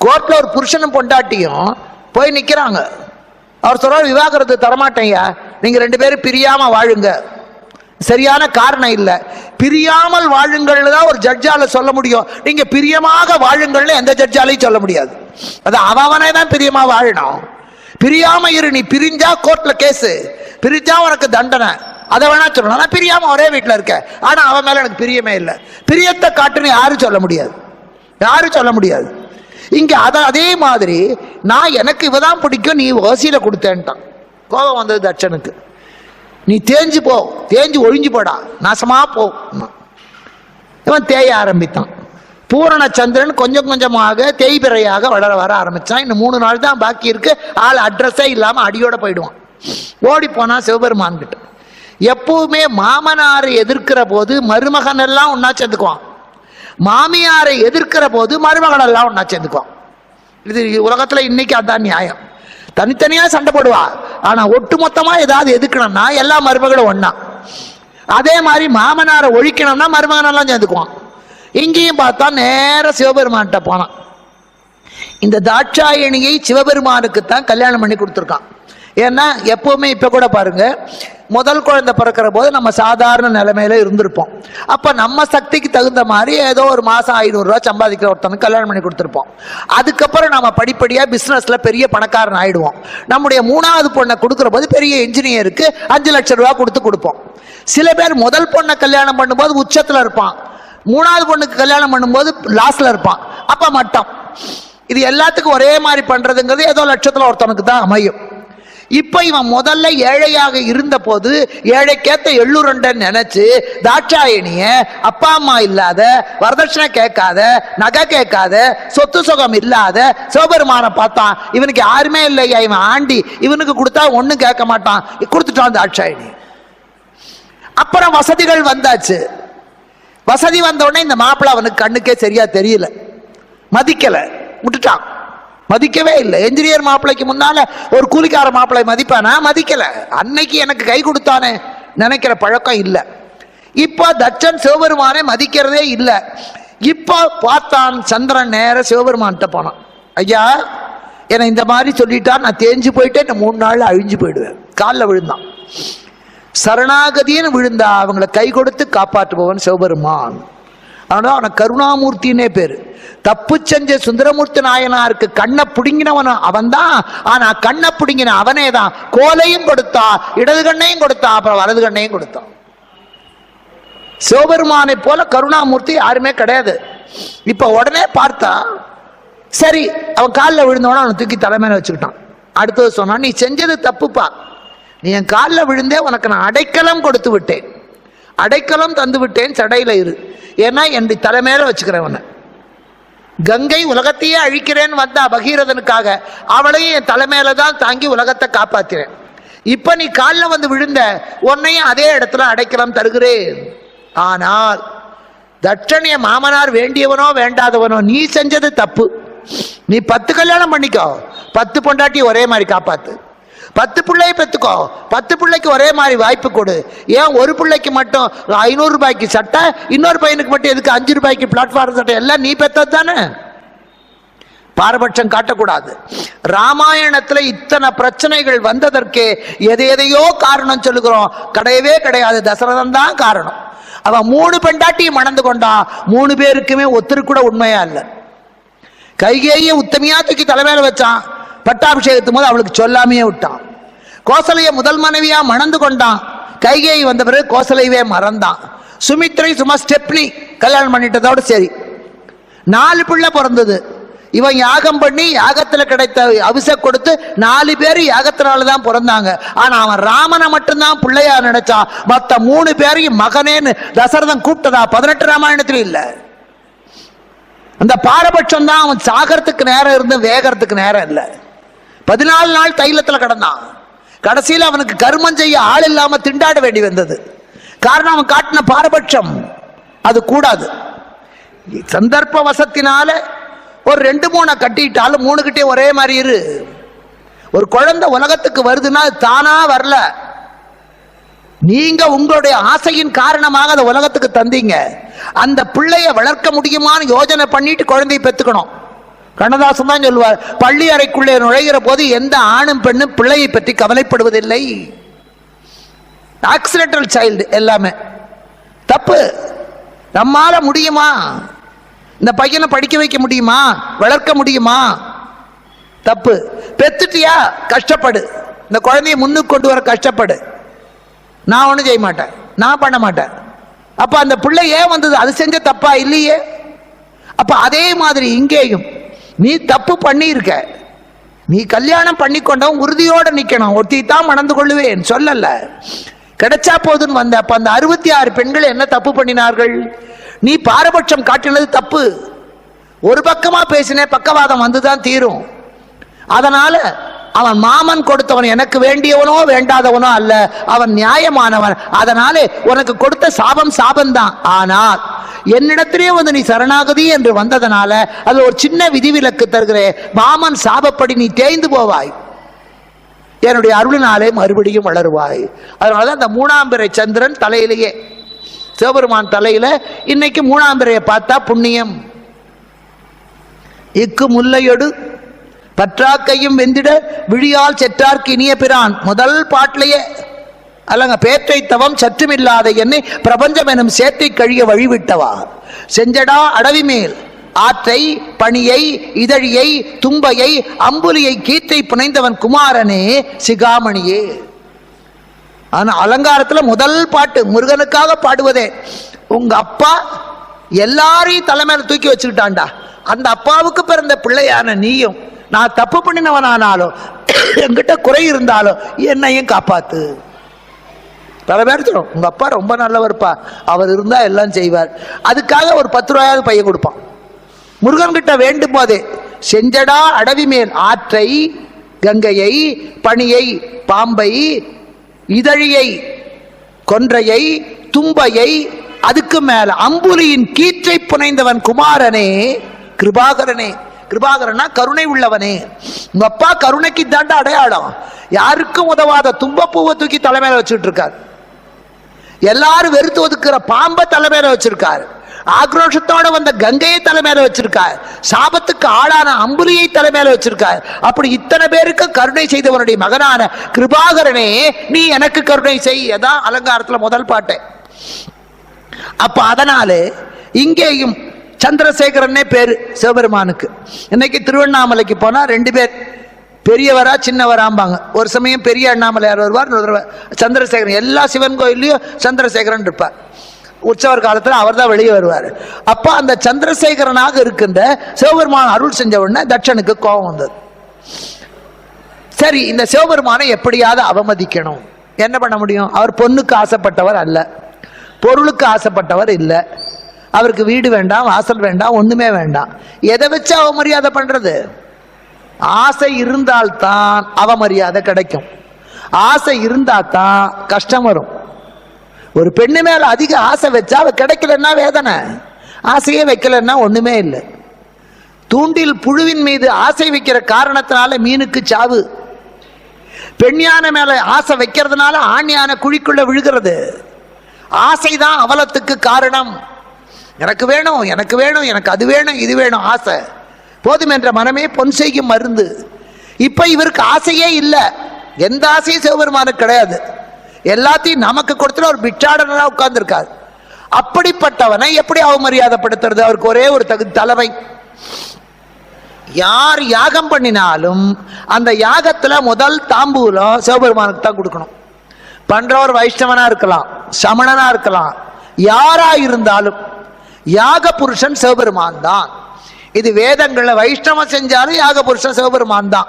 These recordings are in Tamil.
கோர்ட்ல ஒரு புருஷனும் பொண்டாட்டியும் போய் நிக்கிறாங்க. அவர் சொல்றாரு, விவாகரத்து தரமாட்டேங்க, நீங்க 2 பேரும் பிரியாம வாழுங்க. சரியான காரணம் இல்ல, பிரியாமல் வாழுங்கள் தான் ஒரு ஜட்ஜால சொல்ல முடியும். நீங்க பிரியமாக வாழுங்கள்னு எந்த ஜட்ஜாலையும் சொல்ல முடியாது. அது அவனே தான் பிரியமா வாழணும். பிரியாம இரு, நீ பிரிஞ்சா கோர்ட்ல கேஸ், பிரிஞ்சா உனக்கு தண்டனை, அதை வேணா சொல்லணும். நான் பிரியாம ஒரே வீட்டுல இருக்க, ஆனா அவன் மேல எனக்கு பிரியமே இல்லை, பிரியத்தை காட்டுன்னு யாரும் சொல்ல முடியாது, யாரும் சொல்ல முடியாது. இங்க அதே மாதிரி நான் எனக்கு இவதான் பிடிக்கும், நீ ஓசியில கொடுத்தேன்ட்டான். கோபம் வந்தது தட்சனுக்கு. நீ தேஞ்சு போ, தேஞ்சு ஒழிஞ்சு போடா, நாசமா போ. இவன் தேய ஆரம்பித்தான். பூரண சந்திரன் கொஞ்சம் கொஞ்சமாக தேய்பிரையாக வர ஆரம்பிச்சான். இன்னும் 3 நாள் தான் பாக்கி இருக்கு. ஆள் அட்ரஸே இல்லாம அடியோட போயிடுவான். ஓடி போனா சிவபெருமான் கிட்ட. எப்பவுமே மாமனாரை எதிர்க்கிற போது மருமகன் எல்லாம் ஒன்னா சேர்ந்துக்குவான், மாமியாரை எதிர்க்கிற போது மருமகன் எல்லாம் ஒன்னா சேர்ந்துக்குவான். இது உலகத்துல இன்னைக்கு அதான் நியாயம். தனித்தனியா சண்டை போடுவா, ஆனா ஒட்டுமொத்தமா ஏதாவது எதுக்கணும்னா எல்லா மருமகளும் ஒன்னா. அதே மாதிரி மாமனாரை ஒழிக்கணும்னா மருமகன் எல்லாம் சேர்ந்துக்குவான். இங்கேயும் பார்த்தா நேர சிவபெருமான்கிட்ட போனான். இந்த தாட்சாயணியை சிவபெருமானுக்கு தான் கல்யாணம் பண்ணி கொடுத்துருக்கான். ஏன்னா எப்பவுமே இப்ப கூட பாருங்க, முதல் குழந்தை பிறக்கிற போது நம்ம சாதாரண நிலைமையில இருந்திருப்போம். அப்ப நம்ம சக்திக்கு தகுந்த மாதிரி ஏதோ ஒரு மாசம் 500 ரூபாய் சம்பாதிக்கிற ஒருத்தனுக்கு கல்யாணம் பண்ணி கொடுத்துருப்போம். அதுக்கப்புறம் நம்ம படிப்படியா பிசினஸ்ல பெரிய பணக்காரன் ஆயிடுவோம். நம்முடைய 3வது பொண்ணை கொடுக்கிற போது பெரிய இன்ஜினியருக்கு 5 லட்சம் ரூபாய் கொடுப்போம். சில பேர் முதல் பொண்ணை கல்யாணம் பண்ணும்போது உச்சத்துல இருப்பான், 3வது பொண்ணுக்கு கல்யாணம் பண்ணும்போது லாஸ்ட்ல இருப்பான். அப்ப மட்டம். இது எல்லாத்துக்கும் ஒரே மாதிரி பண்றதுங்கிறது ஏதோ லட்சத்துல ஒருத்தனுக்கு தான் அமையும். இப்ப இவன் முதல்ல ஏழையாக இருந்த போது ஏழைக்கேத்த எள்ளுருண்டன் நினைச்சு தாட்சாயணிய அப்பா அம்மா இல்லாத, வரதட்சணை கேட்காத, நகை கேட்காத, சொத்து சுகம் இல்லாத சிவபெருமான பார்த்தான். இவனுக்கு யாருமே இல்லையா, இவன் ஆண்டி, இவனுக்கு கொடுத்தா ஒண்ணும் கேட்க மாட்டான், கொடுத்துட்டான் தாட்சாயணி. அப்புறம் வசதிகள் வந்தாச்சு. வசதி வந்த உடனே இந்த மாப்பிள்ளை அவனுக்கு கண்ணுக்கே சரியா தெரியல, மதிக்கல, விட்டுட்டான். மதிக்கவே இல்லை. என்ஜினியர் மாப்பிள்ளைக்கு முன்னால ஒரு கூலிக்கார மாப்பிள்ளை மதிப்பானா? மதிக்கல. அன்னைக்கு எனக்கு கை கொடுத்தானே நினைக்கிற பழக்கம் இல்லை. இப்ப தட்சன் சிவபெருமானே மதிக்கிறதே இல்லை. இப்ப பார்த்தான் சந்திரன் நேர சிவபெருமான்கிட்ட போனான். ஐயா, என்னை இந்த மாதிரி சொல்லிட்டா நான் தேஞ்சு போயிட்டே இந்த 3 நாள்ல அழிஞ்சு போயிடுவேன். காலில் விழுந்தான். சரணாகதின்னு விழுந்தா அவங்களை கை கொடுத்து காப்பாற்றுபவன் சிவபெருமான். ஆனா அவனை கருணாமூர்த்தினே பேரு. தப்பு செஞ்ச சுந்தரமூர்த்தி நாயனாருக்கு கண்ணை பிடுங்கினவன் அவன் தான். ஆனா கண்ணை பிடுங்கின அவனே தான் கோலையும் கொடுத்தா, இடது கண்ணையும் கொடுத்தா, அப்புறம் வலது கண்ணையும் கொடுத்தான். சிவபெருமானை போல கருணாமூர்த்தி யாருமே கிடையாது. இப்ப உடனே பார்த்தா சரி, அவன் காலில் விழுந்தவன அவனை தூக்கி தலைமையில வச்சுக்கிட்டான். அடுத்தது சொன்னான், நீ செஞ்சது தப்புப்பா, நீ என் காலில் விழுந்தே உனக்கு நான் அடைக்கலம் கொடுத்து விட்டேன், அடைக்கலம் தந்து விட்டேன், சடையில இரு. ஏன்னா என் தலைமையில வச்சுக்கிறவன. கங்கை உலகத்தையே அழிக்கிறேன்னு வந்தா பகீரதனுக்காக, அவளையும் என் தலைமையில தான் தாங்கி உலகத்தை காப்பாத்தினேன். இப்ப நீ காலில் வந்து விழுந்த, உன்னையும் அதே இடத்துல அடைக்கலம் தருகிறேன். ஆனால் தட்சணிய மாமனார் வேண்டியவனோ வேண்டாதவனோ, நீ செஞ்சது தப்பு. நீ 10 கல்யாணம் பண்ணிக்கோ, 10 பொண்டாட்டி ஒரே மாதிரி காப்பாத்து, 10 பிள்ளையை பெற்றுக்கோ, 10 பிள்ளைக்கு ஒரே மாதிரி வாய்ப்பு கொடு. ஏன் ஒரு பிள்ளைக்கு மட்டும் 500 ரூபாய்க்கு சட்டை, இன்னொரு பையனுக்கு மட்டும் எதுக்கு 5 ரூபாய்க்கு பிளாட்ஃபார்ம் சட்டை? எல்லாம் நீ பெற்றது தானே. பாரபட்சம் காட்டக்கூடாது. ராமாயணத்துல இத்தனை பிரச்சனைகள் வந்ததற்கே எதையோ காரணம் சொல்லுகிறோம், கிடையவே கிடையாது. தசரதன் தான் காரணம். அவன் 3 பெண்டாட்டியும் மணந்து கொண்டா, 3 பேருக்குமே ஒருத்தருக்கு கூட உண்மையா இல்லை. கைகேயை உத்தமையா தூக்கி தலைமையில வச்சான், பட்டாபிஷேகத்தும் போது அவளுக்கு சொல்லாமையே விட்டான். கோசலைய முதல் மனைவியா மணந்து கொண்டான், கைகேயி வந்த பிறகு கோசலையவே மறந்தான். சுமித்ரை சும்மா ஸ்டெப்னி கல்யாணம் பண்ணிட்டதோட சரி. 4 பிள்ளை பிறந்தது. இவன் யாகம் பண்ணி யாகத்துல கிடைத்த அபிஷேகம் கொடுத்து 4 பேர் யாகத்தினாலதான் பிறந்தாங்க. ஆனா அவன் ராமனை மட்டும்தான் பிள்ளையா நினைச்சான். மத்த 3 பேரையும் மகனேன்னு தசரதன் கூப்பிட்டதா 18 ராமாயணத்துல இல்ல. அந்த பாரபட்சம் தான் அவன் சாகரத்துக்கு நேரம் இருந்து வேகறதுக்கு நேரம் இல்லை. 14 நாள் தைலத்துல கடந்தான். கடைசியில் அவனுக்கு கர்மம் செய்ய ஆள் இல்லாம திண்டாட வேண்டி வந்தது. காரணம் அவன் காட்டின பாரபட்சம். அது கூடாது. சந்தர்ப்ப வசத்தினால ஒரு 2-3 கட்டிட்டாலும் 3 கிட்டே ஒரே மாதிரி இரு. ஒரு குழந்தை உலகத்துக்கு வருதுன்னா தானா வரல, நீங்க உங்களுடைய ஆசையின் காரணமாக அந்த உலகத்துக்கு தந்தீங்க. அந்த பிள்ளைய வளர்க்க முடியுமான்னு யோசனை பண்ணிட்டு குழந்தையை பெத்துக்கணும். கண்ணதாசன் தான் சொல்லுவார், பள்ளி அறைக்குள்ளே நுழைகிற போது எந்த ஆணும் பெண்ணும் பிள்ளையை பற்றி கவலைப்படுவதில்லை. ஆக்சிடென்டல் சைல்டு எல்லாமே தப்பு. நம்மால முடியுமா? இந்த பையனை படிக்க வைக்க முடியுமா? வளர்க்க முடியுமா? தப்பு. பெத்துட்டியா, கஷ்டப்படு. இந்த குழந்தைய முன்னுக்கு கொண்டு வர கஷ்டப்படு. நான் ஒன்றும் செய்ய மாட்டேன், நான் பண்ண மாட்டேன். அப்ப அந்த பிள்ளை ஏன் வந்தது? அது செஞ்ச தப்பா இல்லையே. அப்ப அதே மாதிரி இங்கேயும் நீ தப்பு பண்ணி இருக்க, நீ கல்யாணம் பண்ணி கொண்டவன் உறுதியோட நிக்கணும். ஒருத்தி தான் மணந்து கொள்ளுவேன் சொல்லல, கிடைச்சா போதுன்னு வந்த. அப்ப அந்த 66 பெண்கள் என்ன தப்பு பண்ணினார்கள்? நீ பாரபட்சம் காட்டினது தப்பு. ஒரு பக்கமா பேசினே, பக்கவாதம் வந்துதான் தீரும். அதனால அவன் மாமன் கொடுத்தவன் எனக்கு வேண்டியவனோ வேண்டாதவனோ அல்ல, அவன் நியாயமானவன். அதனாலே உனக்கு கொடுத்த சாபம் சாபம்தான். ஆனால் என்னிடத்திலே வந்து நீ சரணாகதி என்று வந்ததனால அது ஒரு சின்ன விதிவிலக்கு தருகிறேன். மாமன் சாபப்படி நீ தேய்ந்து போவாய், என்னுடைய அருளினாலே மறுபடியும் வளருவாய். அதனாலதான் அந்த 3ஆம் பிறை சந்திரன் தலையிலேயே, சிவபெருமான் தலையில இன்னைக்கு 3ஆம் பிறையை பார்த்தா புண்ணியம். இக்கு முல்லையொடு பற்றாக்கையும் வெந்திட விழியால் செற்றார்க்கு இனிய பிரான். முதல் பாட்டிலேயே அல்லங்க, பேற்றை தவம் சற்றுமில்லாத என்னை பிரபஞ்சம் எனும் சேத்தை கழிய வழிவிட்டவா. செஞ்சடா அடவி மேல் ஆற்றை பணியை இதழியை தும்பையை அம்புலியை கீற்றை புனைந்தவன் குமாரனே சிகாமணியே. ஆனா அலங்காரத்துல முதல் பாட்டு முருகனுக்காக பாடுவதே. உங்க அப்பா எல்லாரையும் தலைமையில தூக்கி வச்சுக்கிட்டான்டா. அந்த அப்பாவுக்கு பிறந்த பிள்ளையான நீயும், நான் தப்பு பண்ணினவனானாலும் என்கிட்ட குறை இருந்தாலும் என்னையும் காப்பாத்து. பல பேர் சொல்லும், உங்க அப்பா ரொம்ப நல்லவர்ப்பா, அவர் இருந்தா எல்லாம் செய்வார். அதுக்காக ஒரு 10 ரூபாயாவது பையன் கொடுப்பான். முருகன் கிட்ட வேண்டும் போதே செஞ்சடா அடவி மேல் ஆற்றை கங்கையை பணியை பாம்பை இதழியை கொன்றையை தும்பையை அதுக்கு மேல அம்புலியின் கீற்றை புனைந்தவன் குமாரனே கிருபாகரனே. கிருபாகரனா கருணை உள்ளவனே. உங்க அப்பா கருணைக்கு தாண்டா அடையாளம். யாருக்கும் உதவாத தும்பப்பூவை தூக்கி தலைமையில வச்சுட்டு இருக்காரு. எல்லாரும் வெறுத்து ஒதுக்குற பாம்பை தலைமையில வச்சிருக்காரு. ஆக்ரோஷத்தோட வந்த கங்கையை தலைமையில வச்சிருக்கார். சாபத்துக்கு ஆளான அம்புலியை தலைமையில வச்சிருக்கார். அப்படி இத்தனை பேருக்கு கருணை செய்தவனுடைய மகனான கிருபாகரனே நீ எனக்கு கருணை செய். அதான் அலங்காரத்துல முதல் பாட்டு. அப்ப அதனால இங்கேயும் சந்திரசேகரனே பேரு சிவபெருமானுக்கு. இன்னைக்கு திருவண்ணாமலைக்கு போனா 2 பேர், பெரியவரா சின்னவராம்பாங்க. ஒரு சமயம் பெரிய அண்ணாமலையார் வருவார், சந்திரசேகரன். எல்லா சிவன் கோயிலையும் சந்திரசேகரன் இருப்பார். உற்சவர் காலத்தில் அவர் தான் வெளியே வருவார். அப்ப அந்த சந்திரசேகரனாக இருக்கின்ற சிவபெருமான் அருள் செஞ்ச உடனே தட்சனுக்கு கோபம் வந்தது. சரி, இந்த சிவபெருமானை எப்படியாவது அவமதிக்கணும். என்ன பண்ண முடியும்? அவர் பொண்ணுக்கு ஆசைப்பட்டவர் அல்ல, பொருளுக்கு ஆசைப்பட்டவர் இல்லை. அவருக்கு வீடு வேண்டாம், வாசல் வேண்டாம், ஒண்ணுமே வேண்டாம். எதை வச்சு அவமரியாதை பண்றது? ஆசை இருந்தால்தான் அவமரியாதை கிடைக்கும். ஆசை இருந்தா தான் கஷ்டம் வரும். ஒரு பெண்ணு மேல அதிக ஆசை வச்சா அவ கிடைக்கலன்னா வேதனை, ஆசையே வைக்கலன்னா ஒண்ணுமே இல்லை. தூண்டில் புழுவின் மீது ஆசை வைக்கிற காரணத்தினால மீனுக்கு சாவு. பெண் யானை மேல ஆசை வைக்கிறதுனால ஆண் யானை குழிக்குள்ள விழுகிறது. ஆசைதான் அவலத்துக்கு காரணம். எனக்கு வேணும், எனக்கு வேணும், எனக்கு அது வேணும், இது வேணும். ஆசை போதும் என்ற மனமே பொன் செய்யும் மருந்து. இப்ப இவருக்கு ஆசையே இல்லை. எந்த ஆசையும் சிவபெருமானுக்கு கிடையாது. எல்லாத்தையும் நமக்கு கொடுத்துட்டு ஒரு பிச்சாடனா உட்கார்ந்து இருக்காரு. அப்படிப்பட்டவனை எப்படி அவமரியாதைப்படுத்துறது? அவருக்கு ஒரே ஒரு தலைமை. யார் யாகம் பண்ணினாலும் அந்த யாகத்துல முதல் தாம்பூலம் சிவபெருமானுக்கு தான் கொடுக்கணும். பண்றவர் வைஷ்ணவனா இருக்கலாம், சமணனா இருக்கலாம், யாரா இருந்தாலும் யாக புருஷன் சிவபெருமான் தான். இது வேதங்கள்ல வைஷ்ணவம் செஞ்சாலும் யாக புருஷன் சிவபெருமான் தான்.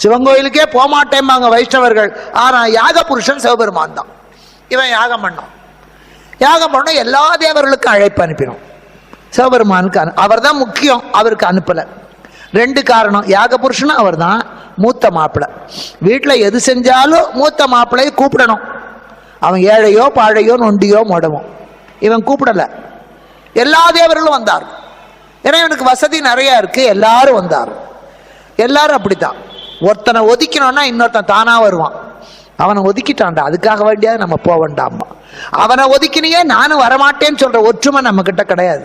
சிவங்கோயிலுக்கே போமாட்டேம்பாங்க வைஷ்ணவர்கள், ஆனா யாக புருஷன் சிவபெருமான் தான். இவன் யாகம் பண்ணோம், யாகம் பண்ண எல்லா தேவர்களுக்கும் அழைப்பு அனுப்பினோம். சிவபெருமானுக்கு அவர் தான் முக்கியம், அவருக்கு அனுப்பல. 2 காரணம். யாக புருஷனும் அவர் தான், மூத்த மாப்பிள்ளை. வீட்டில் எது செஞ்சாலும் மூத்த மாப்பிள்ளையை கூப்பிடணும். அவன் ஏழையோ பாழையோ நொண்டியோ மொடவும் இவன் கூப்பிடல. எல்லா தேவர்களும் வந்தார். ஏன்னா இவனுக்கு வசதி நிறைய இருக்கு, எல்லாரும் வந்தார். எல்லாரும் அப்படித்தான். ஒருத்தனை ஒதுக்கணும்னா இன்னொருத்தன் தானா வருவான். அவனை ஒதுக்கிட்டான்டா, அதுக்காக வேண்டியது நம்ம போக வேண்டாமா. அவனை ஒதுக்கினியே நானும் வரமாட்டேன்னு சொல்ற ஒற்றுமை நம்ம கிட்ட கிடையாது.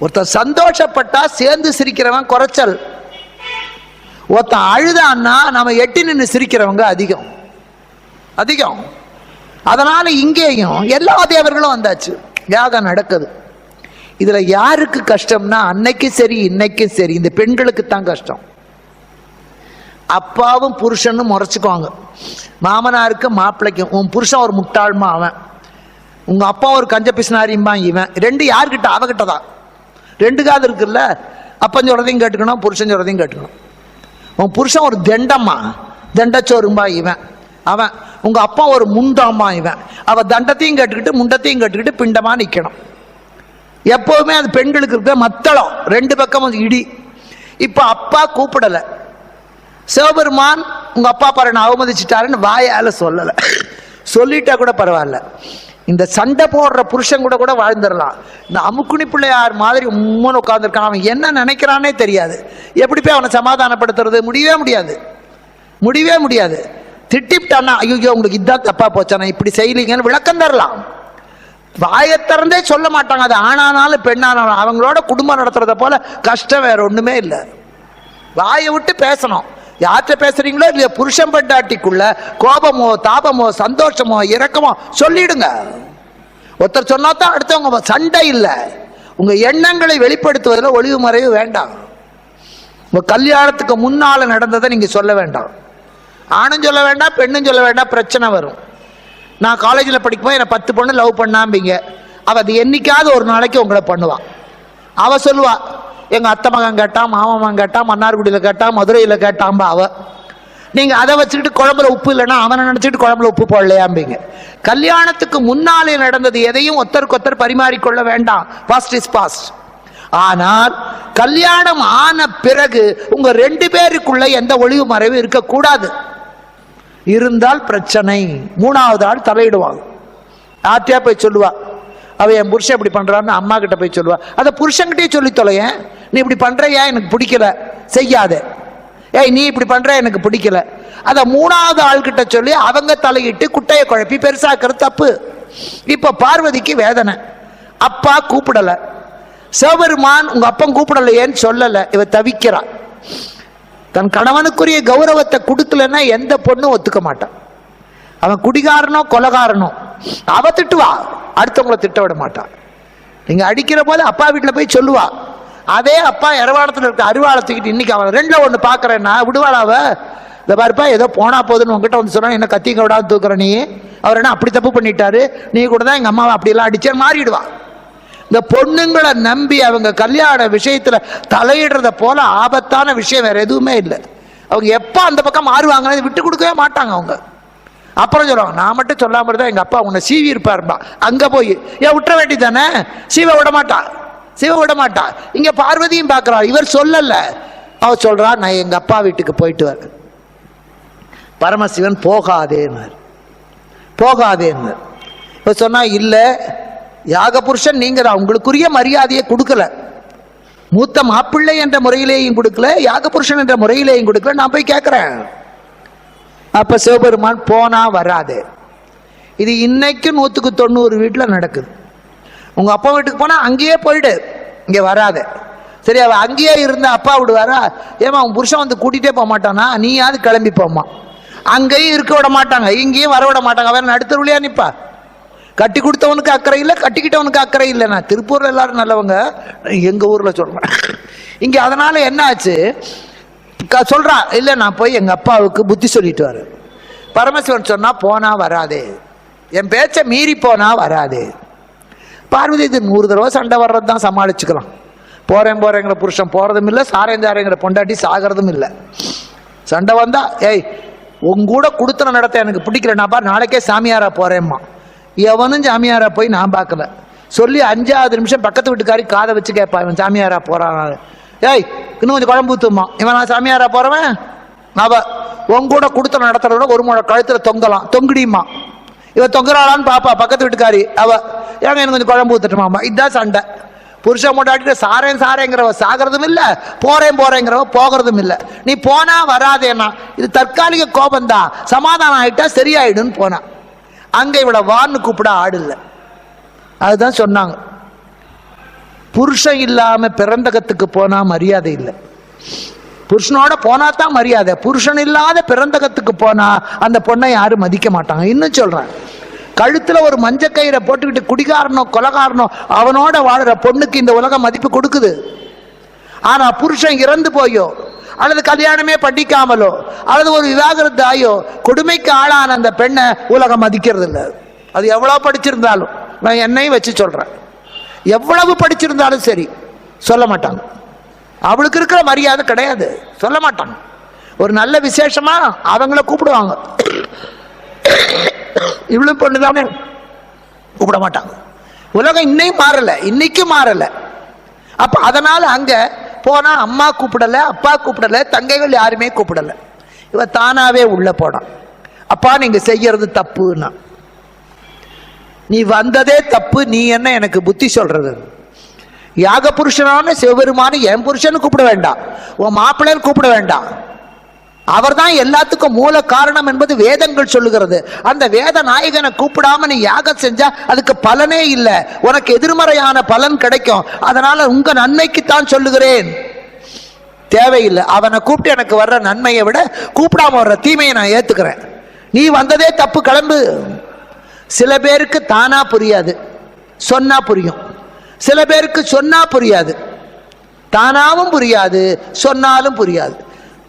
ஒருத்தன் சந்தோஷப்பட்டா சேர்ந்து சிரிக்கிறவன் குறைச்சல், ஒருத்தன் அழுதான்னா நம்ம எட்டி நின்று சிரிக்கிறவங்க அதிகம் அதிகம். அதனால இங்கேயும் எல்லா தேவர்களும் வந்தாச்சு, யாகம் நடக்குது. இதுல யாருக்கு கஷ்டம்னா அன்னைக்கும் சரி இன்னைக்கும் சரி இந்த பெண்களுக்கு தான் கஷ்டம். அப்பாவும் புருஷனும் முறைச்சுக்குவாங்க, மாமனாருக்கு மாப்பிள்ளைக்கும். உன் புருஷன் ஒரு முட்டாள்மா அவன், உங்க அப்பா ஒரு கஞ்ச பிசினாரியும்பா இவன். ரெண்டு யார்கிட்ட? அவகிட்ட தான். ரெண்டு காது இருக்குல்ல, அப்பன் சொல்றதையும் கேட்டுக்கணும், புருஷன் சொல்றதையும் கேட்டுக்கணும். உன் புருஷன் ஒரு தண்டம்மா, தண்டச்சோறும்பா இவன் அவன். உங்க அப்பா ஒரு முண்டாமா இவன், அவ தண்டத்தையும் கேட்டுக்கிட்டு முண்டத்தையும் கேட்டுக்கிட்டு பிண்டமா நிக்கணும். எப்பவுமே அது பெண்களுக்கு இருக்க மத்தளம், ரெண்டு பக்கமும் இடி. இப்ப அப்பா கூப்பிடல, சிவபெருமான் உங்க அப்பா பாரு அவமதிச்சுட்டாருன்னு வாயால சொல்லல, சொல்லிட்டா கூட பரவாயில்ல. இந்த சண்டை போடுற புருஷன் கூட கூட வாழ்ந்துடலாம். இந்த அமுக்குனி பிள்ளையார் மாதிரி உம்முன்னு உட்காந்துருக்கான், அவன் என்ன நினைக்கிறானே தெரியாது. எப்படி போய் அவனை சமாதானப்படுத்துறது? முடியவே முடியாது, முடியவே முடியாது. திட்டிப்டானா ஐயோ உங்களுக்கு இதான் தப்பா போச்சானா, இப்படி செய்யலீங்கன்னு விளக்கம் தரலாம். வாயை திறந்தே சொல்ல மாட்டாங்க. அது ஆனானாலும் பெண்ணானாலும் அவங்களோட குடும்பம் நடத்துறத போல கஷ்டம் வேற ஒண்ணுமே இல்லை. வாயை விட்டு பேசணும். யார்கிட்ட பேசுறீங்களோ இல்லையா, புருஷன் பெண்டாட்டிக்குள்ள கோபமோ தாபமோ சந்தோஷமோ இரக்கமோ சொல்லிடுங்க. ஒருத்தர் சொன்னா தான் அடுத்தவங்க. சண்டை இல்லை, உங்க எண்ணங்களை வெளிப்படுத்துவதில் ஒளிவு மறைவு வேண்டாம். உங்க கல்யாணத்துக்கு முன்னால நடந்ததை நீங்க சொல்ல வேண்டாம். ஆணும் சொல்ல வேண்டாம், பெண்ணும் சொல்ல வேண்டாம், பிரச்சனை வரும். நான் காலேஜில் படிக்கும்போது என்னை 10 பொண்ணு லவ் பண்ணாம்பிங்க, அவள் அது என்னைக்காவது ஒரு நாளைக்கு உங்களை பண்ணுவான். அவள் சொல்லுவா, எங்கள் அத்தை மகன் கேட்டான், மாமா மகன் கேட்டான், மன்னார்குடியில் கேட்டான், மதுரையில் கேட்டாம்பா அவ. நீங்கள் அதை வச்சுக்கிட்டு குழம்புல உப்பு இல்லைன்னா அவனை நினச்சிக்கிட்டு குழம்புல உப்பு போடலையாம்பிங்க. கல்யாணத்துக்கு முன்னாலே நடந்தது எதையும் ஒருத்தருக்கு ஒருத்தர் பரிமாறிக்கொள்ள வேண்டாம். Past is past. ஆனால் கல்யாணம் ஆன பிறகு உங்க 2 பேருக்குள்ள எந்த ஒளிவு மறைவு இருக்கக்கூடாது. இருந்தால் பிரச்சனை. 3வது ஆள் தலையிடுவாங்க. ஆட்டியா போய் சொல்லுவா, அவ என் புருஷன் இப்படி பண்றான்னு அம்மா கிட்ட போய் சொல்லுவா. அதை புருஷன்கிட்டே சொல்லி தொலைய, நீ இப்படி பண்றியா எனக்கு பிடிக்கல செய்யாத, ஏய் நீ இப்படி பண்ற எனக்கு பிடிக்கல. அதை 3வது ஆள்கிட்ட சொல்லி அவங்க தலையிட்டு குட்டையை குழப்பி பெருசாக்குறது தப்பு. இப்ப பார்வதிக்கு வேதனை, அப்பா கூப்பிடல, சிவபெருமான் உங்க அப்பன் கூப்பிடலையேன்னு சொல்லல, இவ தவிக்கிறான். தன் கணவனுக்குரிய கௌரவத்தை கொடுக்கலன்னா எந்த பொண்ணும் ஒத்துக்க மாட்டான். அவன் குடிகாரனோ கொலகாரனோ அவ திட்டுவா, அடுத்தவங்களை திட்ட விட மாட்டான். நீங்க அடிக்கிற போது அப்பா வீட்டுல போய் சொல்லுவா. அதே அப்பா இரவாளத்துல இருக்க அருவாளத்துக்கிட்டு இன்னைக்கு அவன் 2ல 1 பாக்குறேன்னா விடுவாளாவ? இந்த பாருப்பா ஏதோ போனா போதுன்னு உங்ககிட்ட வந்து சொன்னா என்ன கத்திங்க விடாது தூக்குற நீ, அவர் என்ன அப்படி தப்பு பண்ணிட்டாரு, நீ கூட தான் எங்க அம்மாவை அப்படி எல்லாம் அடிச்சேன்னு மாறிடுவா. இந்த பொண்ணுங்களை நம்பி அவங்க கல்யாண விஷயத்துல தலையிடுறத போல ஆபத்தான விஷயம் வேற எதுவுமே இல்லை. அவங்க எப்ப அந்த பக்கம் மாறுவாங்கன்னு விட்டு கொடுக்கவே மாட்டாங்க. அவங்க அப்புறம் சொல்லுவாங்க, நான் மட்டும் சொல்லாம இருந்தா எங்க அப்பா உன்னை சீவி இருப்பாருப்பா, அங்க போய் ஏன் விட்டுற வேண்டி தானே. சிவ விட மாட்டா, சிவ விட மாட்டா. இங்க பார்வதியும் பாக்குறா, இவர் சொல்லல, அவ சொல்றா நான் எங்க அப்பா வீட்டுக்கு போயிட்டு வரேன். பரமசிவன் போகாதேன்னு போகாதேன்னு இவர் சொன்னா, இல்ல யாக புருஷன் நீங்க தான், உங்களுக்குரிய மரியாதையை கொடுக்கல, மூத்த மாப்பிள்ளை என்ற முறையிலேயும் கொடுக்கல, யாக புருஷன் என்ற முறையிலேயும் கொடுக்கல, நான் போய் கேட்கிறேன். அப்ப சிவபெருமான் போனா வராது. இது இன்னைக்கு 100க்கு 90 வீட்டுல நடக்குது. உங்க அப்பா வீட்டுக்கு போனா அங்கேயே போயிடு, இங்க வராது. சரி, அவ அங்கேயே இருந்த அப்பா விடுவாரா? ஏமா உன் புருஷன் வந்து கூட்டிகிட்டே போக மாட்டானா, நீயாவது கிளம்பி போமா. அங்கேயும் இருக்க விட மாட்டாங்க, இங்கேயும் வர விட மாட்டாங்க. வேற நடுத்தருவிலையா நிப்பா. கட்டி கொடுத்தவனுக்கு அக்கறை இல்லை, கட்டிக்கிட்டவனுக்கு அக்கறை இல்லைண்ணா. திருப்பூர்ல எல்லாரும் நல்லவங்க, எங்க ஊர்ல சொல்றேன். இங்க அதனால என்ன ஆச்சு, சொல்றா இல்ல நான் போய் எங்க அப்பாவுக்கு புத்தி சொல்லிட்டு வரேன். பரமசிவன் சொன்னா போனா வராதே, என் பேச்ச மீறி போனா வராதே. பார்வதி இது 100 தடவை சண்டை வர்றது தான் சமாளிச்சுக்கலாம். போறேன் போறேங்கிற புருஷன் போறதும் இல்லை, சாரேந்தாரேங்கிற பொண்டாட்டி சாகிறதும் இல்லை. சண்டை வந்தா ஏய் உங்கூட கொடுத்தன நடத்த எனக்கு பிடிக்கலனாப்பா, நாளைக்கே சாமியாரா போறேம்மா. எவனும் சாமியாரா போய் நான் பார்க்கல. சொல்லி 5வது நிமிஷம் பக்கத்து வீட்டுக்காரி காதை வச்சு கேட்பா, இவன் சாமியாரா போறான். ஏய் இன்னும் கொஞ்சம் குழம்பு ஊத்துமா, இவன் நான் சாமியாரா போறவன். அவ உங்கூட கொடுத்த நடத்துறத ஒரு முறை கழுத்துல தொங்கலாம், தொங்குடியுமா. இவன் தொங்குறாளான்னு பாப்பா பக்கத்து வீட்டுக்காரி. அவ ஏங்க எனக்கு கொஞ்சம் குழம்பு ஊத்துட்டுமாமா. இதுதான் சண்டை. புருஷன் முன்னாடி சாரேன் சாரேங்கிறவ சாகிறதும் இல்லை, போறேன் போறேங்கிறவ போகிறதும் இல்லை. நீ போனா வராதேனா, இது தற்காலிக கோபந்தான், சமாதானம் ஆயிட்டா சரியாயிடுன்னு போனா. அங்க இவளை வான்னு கூப்பிட ஆடு இல்லை. அதுதான் சொன்னாங்க. புருஷன் இல்லாம பிறந்தகத்துக்கு போனா மரியாதை இல்லை. புருஷனோட போனா தான் மரியாதை. புருஷன் இல்லாத பிறந்தகத்துக்கு போனா அந்த பொண்ணை யாரும் மதிக்க மாட்டாங்க. இன்னும் சொல்றேன், கழுத்துல ஒரு மஞ்சக்கயிறை போட்டுக்கிட்டு குடிகாரனோ கொலகாரனோ அவனோட வாழுற பொண்ணுக்கு இந்த உலகம் மதிப்பு கொடுக்குது. ஆனா புருஷன் இறந்து போயோ அல்லது கல்யாணமே பண்ணிக்காமலோ அல்லது ஒரு விவாகரத்து ஆயோ கொடுமைக்கு ஆளான அந்த பெண்ணை உலகம் மதிக்கிறது இல்லை. அது எவ்வளவு படிச்சிருந்தாலும், நான் என்னையும் வச்சு சொல்றேன், எவ்வளவு படிச்சிருந்தாலும் சரி சொல்ல மாட்டாங்க. அவளுக்கு இருக்கிற மரியாதை கிடையாது, சொல்ல மாட்டாங்க. ஒரு நல்ல விசேஷமா அவங்கள கூப்பிடுவாங்க, இவ்வளவு பொண்ணுதானே கூப்பிட மாட்டாங்க. உலகம் இன்னையும் மாறல, இன்னைக்கும் மாறல. அப்ப அதனால அங்க போனா அம்மா கூப்பிடல, அப்பா கூப்பிடல, தங்கைகள் யாருமே கூப்பிடல. இவ தானாவே உள்ள போனான். அப்பா நீங்க செய்யறது தப்புன்னா, நீ வந்ததே தப்பு, நீ என்ன எனக்கு புத்தி சொல்றது? யாக புருஷனான சிவபெருமான என் புருஷன்னு கூப்பிட வேண்டாம், உன் மாப்பிள்ளைன்னு கூப்பிட வேண்டாம். அவர் தான் எல்லாத்துக்கும் மூல காரணம் என்பது வேதங்கள் சொல்லுகிறது. அந்த வேத நாயகனை கூப்பிடாம நீ யாகம் செஞ்சா அதுக்கு பலனே இல்லை, உனக்கு எதிர்மறையான பலன் கிடைக்கும். அதனால உங்க நன்மைக்குத்தான் சொல்லுகிறேன், தேவையில்லை. அவனை கூப்பிட்டு எனக்கு வர்ற நன்மையை விட கூப்பிடாம வர்ற தீமையை நான் ஏத்துக்கிறேன். நீ வந்ததே தப்பு, கிளம்பு. சில பேருக்கு தானா புரியாது, சொன்னா புரியும். சில பேருக்கு சொன்னா புரியாது, தானாவும் புரியாது, சொன்னாலும் புரியாது.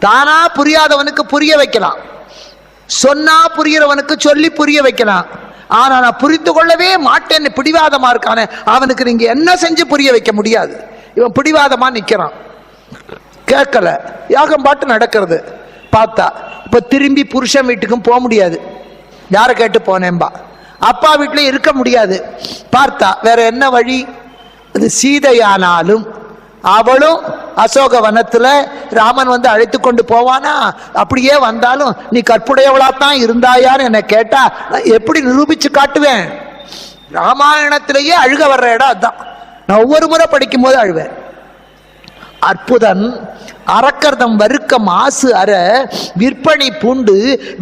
தானா புரியாதவனுக்கு புரிய வைக்கலாம், சொன்னா புரியறவனுக்கு சொல்லி புரிய வைக்கலாம். ஆனா நான் புரிந்து கொள்ளவே மாட்டேன்னு பிடிவாதமா இருக்கானே, அவனுக்கு நீங்க என்ன செஞ்சு புரிய வைக்க முடியாது. இவன் பிடிவாதமா நிக்கிறான், கேட்கல, யாகம் பாட்டு நடக்கிறது. பார்த்தா இப்ப திரும்பி புருஷன் வீட்டுக்கும் போக முடியாது, யாரை கேட்டு போனேன்பா. அப்பா வீட்டில் இருக்க முடியாது. பார்த்தா வேற என்ன வழி? அது சீதையானாலும் அவளும் அசோக வனத்துல ராமன் வந்து அழைத்து கொண்டு போவானா? அப்படியே வந்தாலும் நீ கற்புடையவளாத்தான் இருந்தாயான்னு என்ன கேட்டா எப்படி நிரூபிச்சு காட்டுவேன்? ராமாயணத்திலேயே அழுக வர்ற இடம் அதுதான். நான் ஒவ்வொரு முறை படிக்கும் போது அழுவேன். அற்புதன் அரக்கர்தம் வருக்கம் ஆசு அற விற்பனை பூண்டு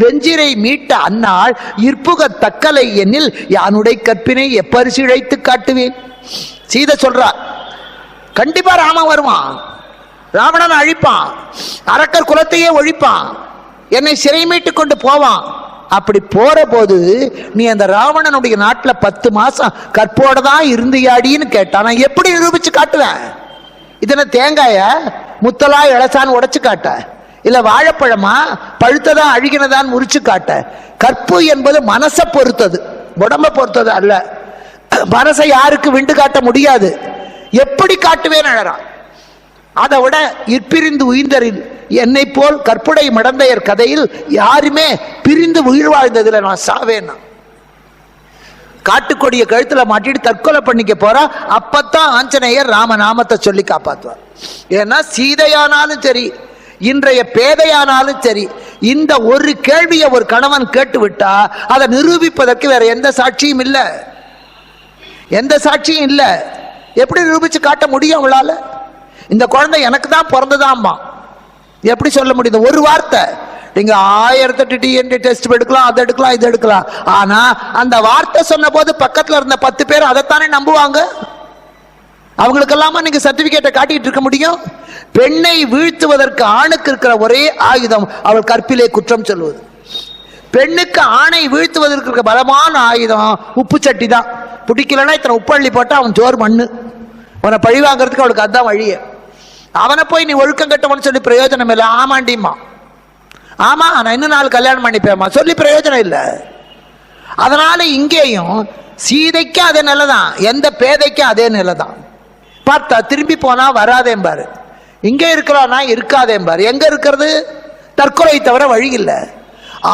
வெஞ்சிரை மீட்ட அந்நாள் இற்புக தக்கலை எண்ணில் யானுடைய கற்பினை எப்பரிசிழைத்து காட்டுவேன். சீதை சொல்றார், கண்டிப்பா ராமன் வருவான், ராவணன் அழிப்பான், அரக்கர் குலத்தையே ஒழிப்பான், என்னை சிறை மீட்டு கொண்டு போவான். அப்படி போற போது நீ அந்த ராவணனுடைய நாட்டுல 10 மாசம் கற்போட தான் இருந்தியாடின்னு கேட்டா நான் எப்படி நிரூபிச்சு காட்டுவேன்? இதனை தேங்காய முத்தலா இளசான்னு உடைச்சு காட்ட, இல்ல வாழைப்பழமா பழுத்ததா அழுகினதான் முறிச்சு காட்ட. கற்பு என்பது மனசை பொறுத்தது, உடம்ப பொறுத்தது அல்ல. மனசை யாருக்கு விண்டு காட்ட முடியாது. எப்படி காட்டுவேன் அழறான். அதை விட இற்பிரிந்து உயிர்ந்தரில் என்னை போல் கற்புடை மடந்தையர் கதையில் யாருமே பிரிந்து உயிர் வாழ்ந்ததில்லை. நான் சாவேன்னா காட்டுக்கொடிய கழுத்துல மாட்டிட்டு தற்கொலை பண்ணிக்க போறா. அப்பத்தான் ஆஞ்சநேயர் ராமநாமத்தை சொல்லி காப்பாற்றுவார். ஏன்னா சீதையானாலும் சரி, இன்றைய பேதையானாலும் சரி, இந்த ஒரு கேள்வியை ஒரு கணவன் கேட்டு விட்டா அதை நிரூபிப்பதற்கு வேற எந்த சாட்சியும் இல்லை, எந்த சாட்சியும் இல்லை. எப்படி நிரூபிச்சு காட்ட முடியும் அவளால? இந்த குழந்தை எனக்கு தான் பிறந்ததாம்மா எப்படி சொல்ல முடியுது? ஒரு வார்த்தை. நீங்க 1008 டிஎன்ஏ டெஸ்ட் எடுக்கலாம், அதை எடுக்கலாம், இது எடுக்கலாம். ஆனா அந்த வார்த்தை சொன்ன போது பக்கத்துல இருந்த 10 பேர் அதைத்தானே நம்புவாங்க. அவங்களுக்கு எல்லாமா நீங்க சர்டிபிகேட்டை காட்டிட்டு இருக்க முடியும்? பெண்ணை வீழ்த்துவதற்கு ஆணுக்கு இருக்கிற ஒரே ஆயுதம் அவள் கற்பிலே குற்றம் சொல்வது. பெண்ணுக்கு ஆணை வீழ்த்துவதற்கு இருக்கிற பலமான ஆயுதம் உப்பு சட்டி தான். பிடிக்கலன்னா இத்தனை உப்பள்ளி போட்டா அவன் ஜோர் மண்ணு. அவனை பழி வாங்கிறதுக்கு அவளுக்கு அதுதான் வழிய. அவனை போய் நீ ஒழுக்கம் கட்டவன்னு சொல்லி பிரயோஜனம் இல்லை. ஆமாண்டிம்மா, ஆமா நான் இன்னும் 4 கல்யாணம் பண்ணிப்பேம்மா சொல்லி பிரயோஜனம் இல்லை. அதனால இங்கேயும் சீதைக்கு அதே நிலைதான், எந்த பேதைக்கும் அதே நிலைதான். பார்த்தா திரும்பி போனா வராதேம்பாரு, இங்க இருக்கிறானா இருக்காதேம்பாரு. எங்க இருக்கிறது? தற்கொலை தவிர வழி இல்லை.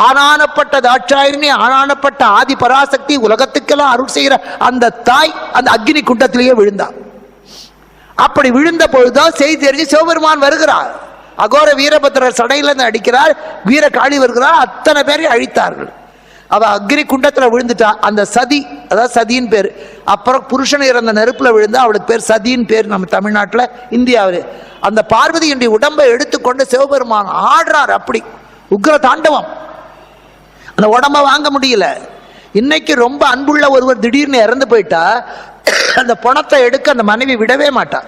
ஆனானப்பட்ட தாட்சாயினி, ஆனானப்பட்ட ஆதி பராசக்தி, உலகத்துக்கெல்லாம் அருள் செய்கிற அந்த தாய் அந்த அக்னி குண்டத்திலேயே விழுந்தார். அப்படி விழுந்த பொழுதுதான் செய்தி தெரிஞ்சு சிவபெருமான் வருகிறார். அகோர வீரபத்ரர் சடையிலிருந்து அடிக்கிறார், வீர காளி வருகிறார், அத்தனை பேரை அழித்தார்கள். அவ அக்னி குண்டத்துல விழுந்துட்டா. அந்த சதி, அதாவது சதியின் பேர். அப்புறம் புருஷன் இறந்த நெருப்புல விழுந்தா அவளுக்கு பேர் சதியின் பேர். நம்ம தமிழ்நாட்டில், இந்தியாவில் அந்த பார்வதியினுடைய உடம்பை எடுத்துக்கொண்டு சிவபெருமான் ஆடுறார். அப்படி உக்ர தாண்டவம். அந்த உடம்ப வாங்க முடியல. இன்னைக்கு ரொம்ப அன்புள்ள ஒருவர் திடீர்னு இறந்து போயிட்டா அந்த பணத்தை எடுக்க அந்த மனைவி விடவே மாட்டான்.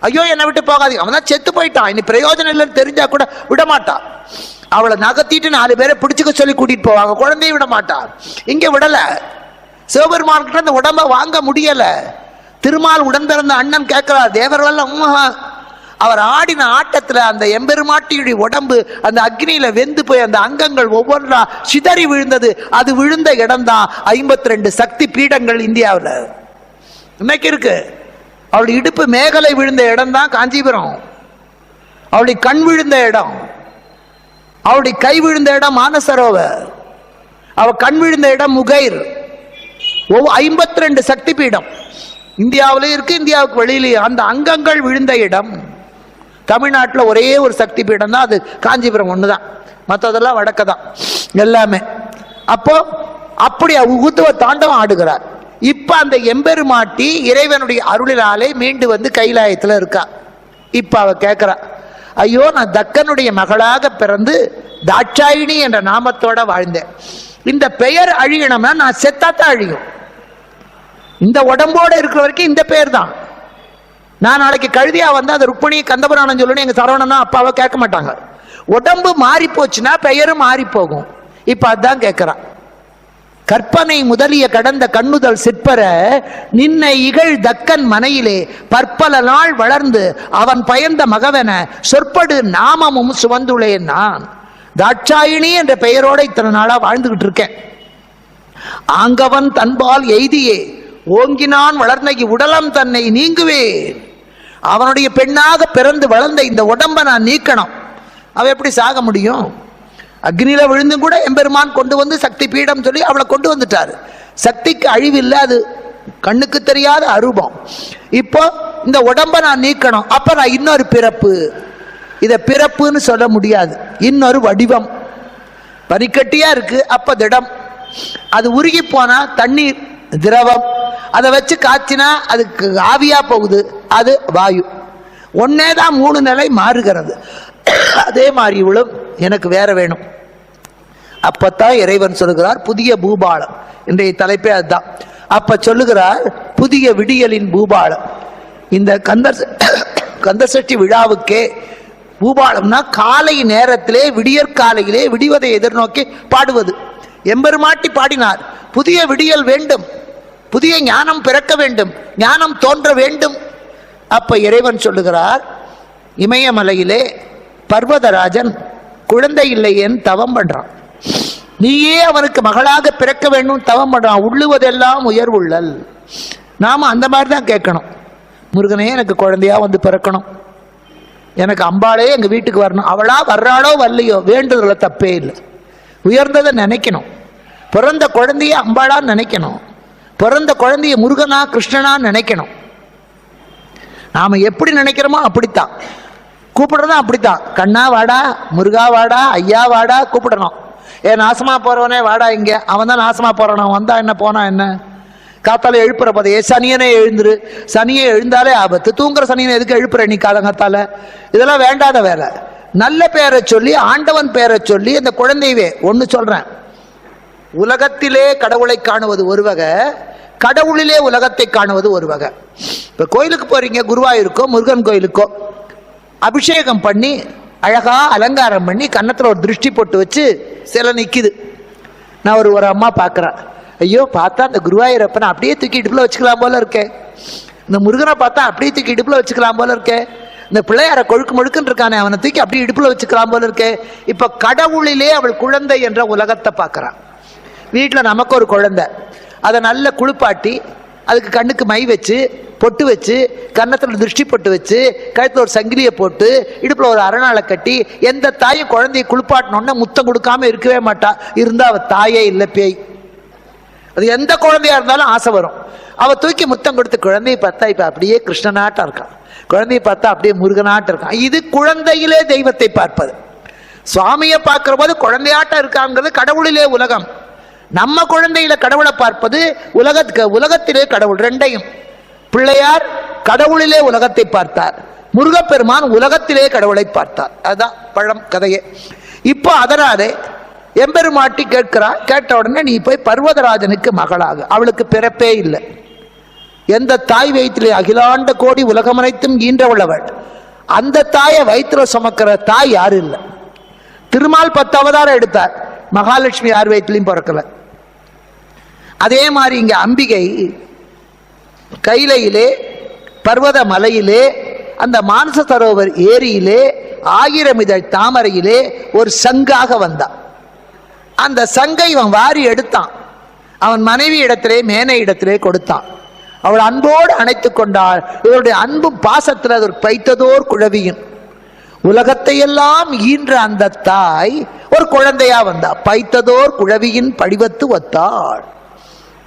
ஐயோ என்னை விட்டு போகாதீங்க, அவன் தான் செத்து போயிட்டான், இனி பிரயோஜனம் இல்லைன்னு தெரிஞ்சா கூட விட மாட்டான். அவளை நகர்த்திட்டு 4 பேரை பிடிச்சுக்க சொல்லி கூட்டிட்டு போவாங்க, குழந்தைய விட மாட்டான். இங்க விடல, சிவபெருமான்கிட்ட அந்த உடம்ப வாங்க முடியல. திருமால் உடன் பிறந்த அண்ணன் கேட்கிறார், தேவர்கள் அவர் ஆடின ஆட்டத்துல அந்த எம்பெருமாட்டியுடைய உடம்பு அந்த அக்னியில வெந்து போய் அந்த அங்கங்கள் ஒவ்வொன்றா சிதறி விழுந்தது. அது விழுந்த இடம் தான் 52 சக்தி பீடங்கள் இந்தியாவில் இன்னைக்கு இருக்கு. அவளுடைய இடுப்பு மேகலை விழுந்த இடம் தான் காஞ்சிபுரம், அவளுடைய கண் விழுந்த இடம், அவளுடைய கை விழுந்த இடம் மானசரோவர், அவ கண் விழுந்த இடம் முகைர். 52 சக்தி பீடம் இந்தியாவிலே இருக்கு, இந்தியாவுக்கு வெளியிலேயே. அந்த அங்கங்கள் விழுந்த இடம் தமிழ்நாட்டில் ஒரே ஒரு சக்தி பீடம் தான், அது காஞ்சிபுரம் ஒன்று தான், மற்றதெல்லாம் வடக்க தான் எல்லாமே. அப்போ அப்படி உகுத்துவ தாண்டவம் ஆடுகிறார். இப்ப அந்த எம்பெருமாட்டி இறைவனுடைய அருளினாலே மீண்டு வந்து கைலாயத்தில் இருக்கா. இப்ப அவ கேட்கிறா, ஐயோ நான் தக்கனுடைய மகளாக பிறந்து தாட்சாயினி என்ற நாமத்தோட வாழ்ந்தேன், இந்த பெயர் அழியணும்னா நான் செத்தாத்தான் அழியும். இந்த உடம்போட இருக்கிற வரைக்கும் இந்த பெயர் தான். நான் நாளைக்கு கழுதியா வந்து அந்த ருக்மணி கந்தபுராணம் சொல்லணும் எங்க சரவணனா அப்பாவை கேட்க மாட்டாங்க. உடம்பு மாறி போச்சுன்னா பெயரும் மாறி போகும். இப்ப அதான் கேட்கிறான், கற்பனை முதலிய கடந்த கண்ணுதல் சிற்பர நின்னை இகழ் தக்கன் மனையிலே பற்பல நாள் வளர்ந்து அவன் பயந்த மகவென சொற்படு நாமமும் சுமந்துள்ளேன். நான் தாட்சாயினி என்ற பெயரோட இத்தனை நாளா வாழ்ந்துகிட்டு இருக்கேன். ஆங்கவன் தன்பால் எய்தியே ஓங்கினான் வளர்ந்த உடலம் தன்னை நீங்குவேன். அவனுடைய பெண்ணாக பிறந்து வளர்ந்த இந்த உடம்பை நான் நீக்கணும். அவ எப்படி சாக முடியும்? அக்னியில விழுந்து கூட எம்பெருமான் கொண்டு வந்து சக்தி பீடம் சொல்லி அவளை கொண்டு வந்துட்டாரு. சக்திக்கு அழிவில்லை, அது கண்ணுக்கு தெரியாத அரூபம். இப்போ இந்த உடம்பை நான் நீக்கணும். அப்ப நான் இன்னொரு பிறப்பு, இதை பிறப்புன்னு சொல்ல முடியாது, இன்னொரு வடிவம். பனிக்கட்டியா இருக்கு, அப்ப திடம். அது உருகி போனா தண்ணீர் திரவம், அதை வச்சு காய்ச்சினா அதுக்கு ஆவியா போகுது, அது வாயு. ஒன்னே தான் 3 நிலை மாறுகிறது. அதே மாதிரி இவளும் எனக்கு வேற வேணும். அப்பத்தான் இறைவன் சொல்லுகிறார் புதிய பூபாலம். இன்றைய தலைப்பே அதுதான். அப்ப சொல்லுகிறார் புதிய விடியலின் பூபாலம். இந்த கந்தசஷ்டி விழாவுக்கே பூபாலம்னா காலை நேரத்திலே விடியற்காலையிலே விடிவதை எதிர்நோக்கி பாடுவது. எம்பெருமாட்டி பாடினார், புதிய விடியல் வேண்டும், புதிய ஞானம் பிறக்க வேண்டும், ஞானம் தோன்ற வேண்டும். அப்ப இறைவன் சொல்லுகிறார், இமயமலையிலே பர்வதராஜன் குழந்தை இல்லையேன்னு தவம் பண்றான், நீயே அவனுக்கு மகளாக பிறக்க வேண்டும் தவம் பண்றான். உள்ளுவதெல்லாம் உயர்வுள்ளல். நாம அந்த மாதிரி தான் கேட்கணும், முருகனே எனக்கு குழந்தையா வந்து பிறக்கணும், எனக்கு அம்பாளே எங்க வீட்டுக்கு வரணும். அவளா வர்றாளோ வரலையோ வேண்டுதல தப்பே இல்லை, உயர்ந்ததை நினைக்கணும். பிறந்த குழந்தைய அம்பாளா நினைக்கணும், பிறந்த குழந்தைய முருகனா கிருஷ்ணனா நினைக்கணும். நாம எப்படி நினைக்கிறோமோ அப்படித்தான் கூப்பிடுறதும் அப்படித்தான். கண்ணா வாடா, முருகா வாடா, ஐயா வாடா கூப்பிடணும். நாசமா போறவனே வாடா இங்க, அவன் தான் நாசமா போறான், வந்தா என்ன போனா என்ன. காத்தால எழுப்புற போதே சனியனே எழுந்துரு, சனியை எழுந்தாலே ஆபத்து, தூங்குற சனியனை எதுக்கு எழுப்புற நீ காலங்காத்தால? இதெல்லாம் வேண்டாத வேலை. நல்ல பேரை சொல்லி ஆண்டவன் பேரை சொல்லி அந்த குழந்தையவே ஒன்னு சொல்றேன், உலகத்திலே கடவுளை காணுவது ஒரு வகை, கடவுளிலே உலகத்தை காணுவது ஒரு வகை. இப்ப கோயிலுக்கு போறீங்க, குருவாயூருக்கோ முருகன் கோயிலுக்கோ, அபிஷேகம் பண்ணி அழகா அலங்காரம் பண்ணி கன்னத்துல ஒரு திருஷ்டி போட்டு வச்சு சில நிக்குது. நான் ஒரு அம்மா பாக்குறேன், ஐயோ பார்த்தா அந்த குருவாயூரப்பனை அப்படியே தூக்கி இடுப்புல வச்சுக்கலாம் போல இருக்கேன், இந்த முருகனை பார்த்தா அப்படியே தூக்கி இடுப்புல வச்சுக்கலாம் போல இருக்கேன், இந்த பிள்ளையார கொழுக்கு முழுக்குன்னு இருக்கானே அவனை தூக்கி அப்படியே இடுப்புல வச்சுக்கலாம் போல இருக்கே. இப்ப கடவுளிலே அவள் குழந்தை என்ற உலகத்தை பார்க்கறான். வீட்டில் நமக்கு ஒரு குழந்தை, அதை நல்ல குளிப்பாட்டி அதுக்கு கண்ணுக்கு மை வச்சு பொட்டு வச்சு கன்னத்தில் திருஷ்டி பொட்டு வச்சு கழுத்தில் ஒரு சங்கிலியை போட்டு இடுப்பில் ஒரு அரணாளை கட்டி, எந்த தாயும் குழந்தையை குளிப்பாட்டினோன்னா முத்தம் கொடுக்காம இருக்கவே மாட்டா. இருந்தால் அவள் தாயே இல்லை, பேய். அது எந்த குழந்தையா இருந்தாலும் ஆசை வரும். அவள் தூக்கி முத்தம் கொடுத்து குழந்தையை பார்த்தா இப்போ அப்படியே கிருஷ்ணனாட்டம் இருக்கான், குழந்தையை பார்த்தா அப்படியே முருகனாட்டம் இருக்கான். இது குழந்தையிலே தெய்வத்தை பார்ப்பது. சுவாமியை பார்க்கிற போது குழந்தையாட்டம் இருக்காங்கிறது கடவுளிலே உலகம். நம்ம குழந்தையில கடவுளை பார்ப்பது உலகத்திலே கடவுள். ரெண்டையும் பிள்ளையார் கடவுளிலே உலகத்தை பார்த்தார், முருகப்பெருமான் உலகத்திலே கடவுளை பார்த்தார். அதுதான் பழம் கதையே. இப்போ அதனாலே எம்பெருமாட்டி கேட்கிறா, கேட்ட உடனே நீ போய் பர்வதராஜனுக்கு மகளாக, அவளுக்கு பிறப்பே இல்லை, எந்த தாய் வயிற்றிலே அகிலாண்ட கோடி உலகமனைத்தும் ஈன்றவளவள். அந்த தாயை வயிற்றுல சுமக்கிற தாய் யாரும் இல்லை. திருமால் 10 அவதாரம் எடுத்தார், மகாலட்சுமி யார் வயிற்றுலையும் பிறக்கல. அதே மாதிரி இங்க அம்பிகை கைலையிலே, பர்வத மலையிலே, அந்த மானச சரோவர் ஏரியிலே, 1000 இதழ் தாமரையிலே ஒரு சங்காக வந்தான். அந்த சங்கை இவன் வாரி எடுத்தான், அவன் மனைவி இடத்திலே மேனை இடத்திலே கொடுத்தான். அவள் அன்போடு அணைத்து கொண்டாள். இவருடைய அன்பும் பாசத்தில் அது பைத்ததோர் குழவியின் உலகத்தை எல்லாம் ஈன்ற அந்த தாய் ஒரு குழந்தையா வந்தா. பைத்ததோர் குழவியின் படிவத்து ஒத்தாள்.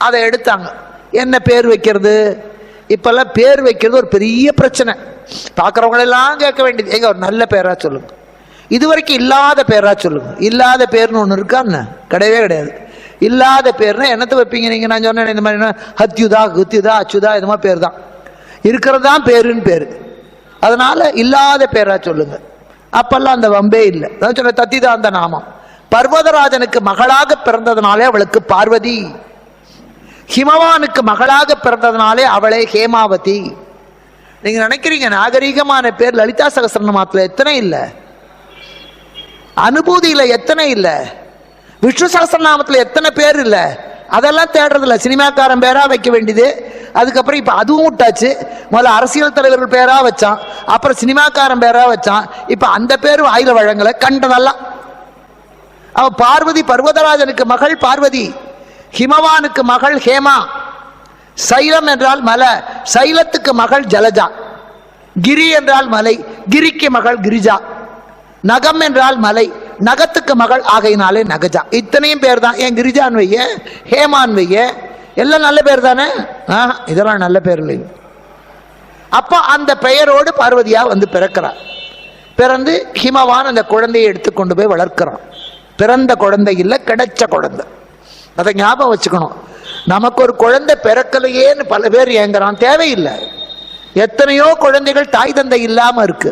அதை எடுத்தாங்க. என்ன பேர் வைக்கிறது? இப்பெல்லாம் பேர் வைக்கிறது ஒரு பெரிய பிரச்சனை. பார்க்குறவங்களெல்லாம் கேட்க வேண்டியது, எங்க ஒரு நல்ல பேரா சொல்லுங்க, இது வரைக்கும் இல்லாத பேரா சொல்லுங்க. இல்லாத பேர்னு ஒன்று இருக்கான்னு கிடையவே கிடையாது. இல்லாத பேர்னா என்னத்தை வைப்பீங்க நீங்க? நான் சொன்னேன் இந்த மாதிரி ஹத்யுதா, குத்யுதா, அச்சுதா, இது மாதிரி பேர் தான் இருக்கிறது தான் பேருன்னு பேரு. அதனால இல்லாத பேரா சொல்லுங்க. அப்பெல்லாம் அந்த வம்பே இல்லை. நான் சொன்ன தத்திதான் அந்த நாமம். பர்வதராஜனுக்கு மகளாக பிறந்ததுனாலே அவளுக்கு பார்வதி, ஹிமவானுக்கு மகளாக பிறந்ததுனாலே அவளே ஹேமாவதி. நீங்க நினைக்கிறீங்க நாகரீகமான பேர் லலிதா சகஸ்ரநாமத்துல எத்தனை இல்லை, அனுபூதியில எத்தனை இல்லை, விஷ்ணு சகஸ்ரநாமத்துல எத்தனை பேர் இல்லை. அதெல்லாம் தேடுறதில்ல. சினிமாக்காரன் பேரா வைக்க வேண்டியது. அதுக்கப்புறம் இப்ப அதுவும் விட்டாச்சு. முதல்ல அரசியல் தலைவர்கள் பேரா வச்சான், அப்புறம் சினிமாக்காரன் பேரா வச்சான். இப்ப அந்த பேரு வாயில வழங்கல, கண்டதெல்லாம். அவ பார்வதி, பர்வதராஜனுக்கு மகள் பார்வதி, ஹிமவானுக்கு மகள் ஹேமா. சைலம் என்றால் மலை, சைலத்துக்கு மகள் ஜலஜா. கிரி என்றால் மலை, கிரிக்கு மகள் கிரிஜா. நகம் என்றால் மலை, நகத்துக்கு மகள் ஆகையினாலே நகஜா. இத்தனையும் பேர் தான். ஏன் கிரிஜான் வைய, ஹேமான் வைய, எல்லாம் நல்ல பேர் தானே. இதெல்லாம் நல்ல பேர் இல்லை. அப்ப அந்த பெயரோடு பார்வதியா வந்து பிறக்கிறார். பிறந்து ஹிமவான் அந்த குழந்தையை எடுத்து கொண்டு போய் வளர்க்கிறான். பிறந்த குழந்தை இல்லை, கிடைச்ச குழந்தை. அதை ஞாபகம் வச்சுக்கணும். நமக்கு ஒரு குழந்தை பிறக்கலையேன்னு பல பேர் ஏங்குறான். தேவையில்லை. எத்தனையோ குழந்தைகள் தாய் தந்தை இல்லாம இருக்கு.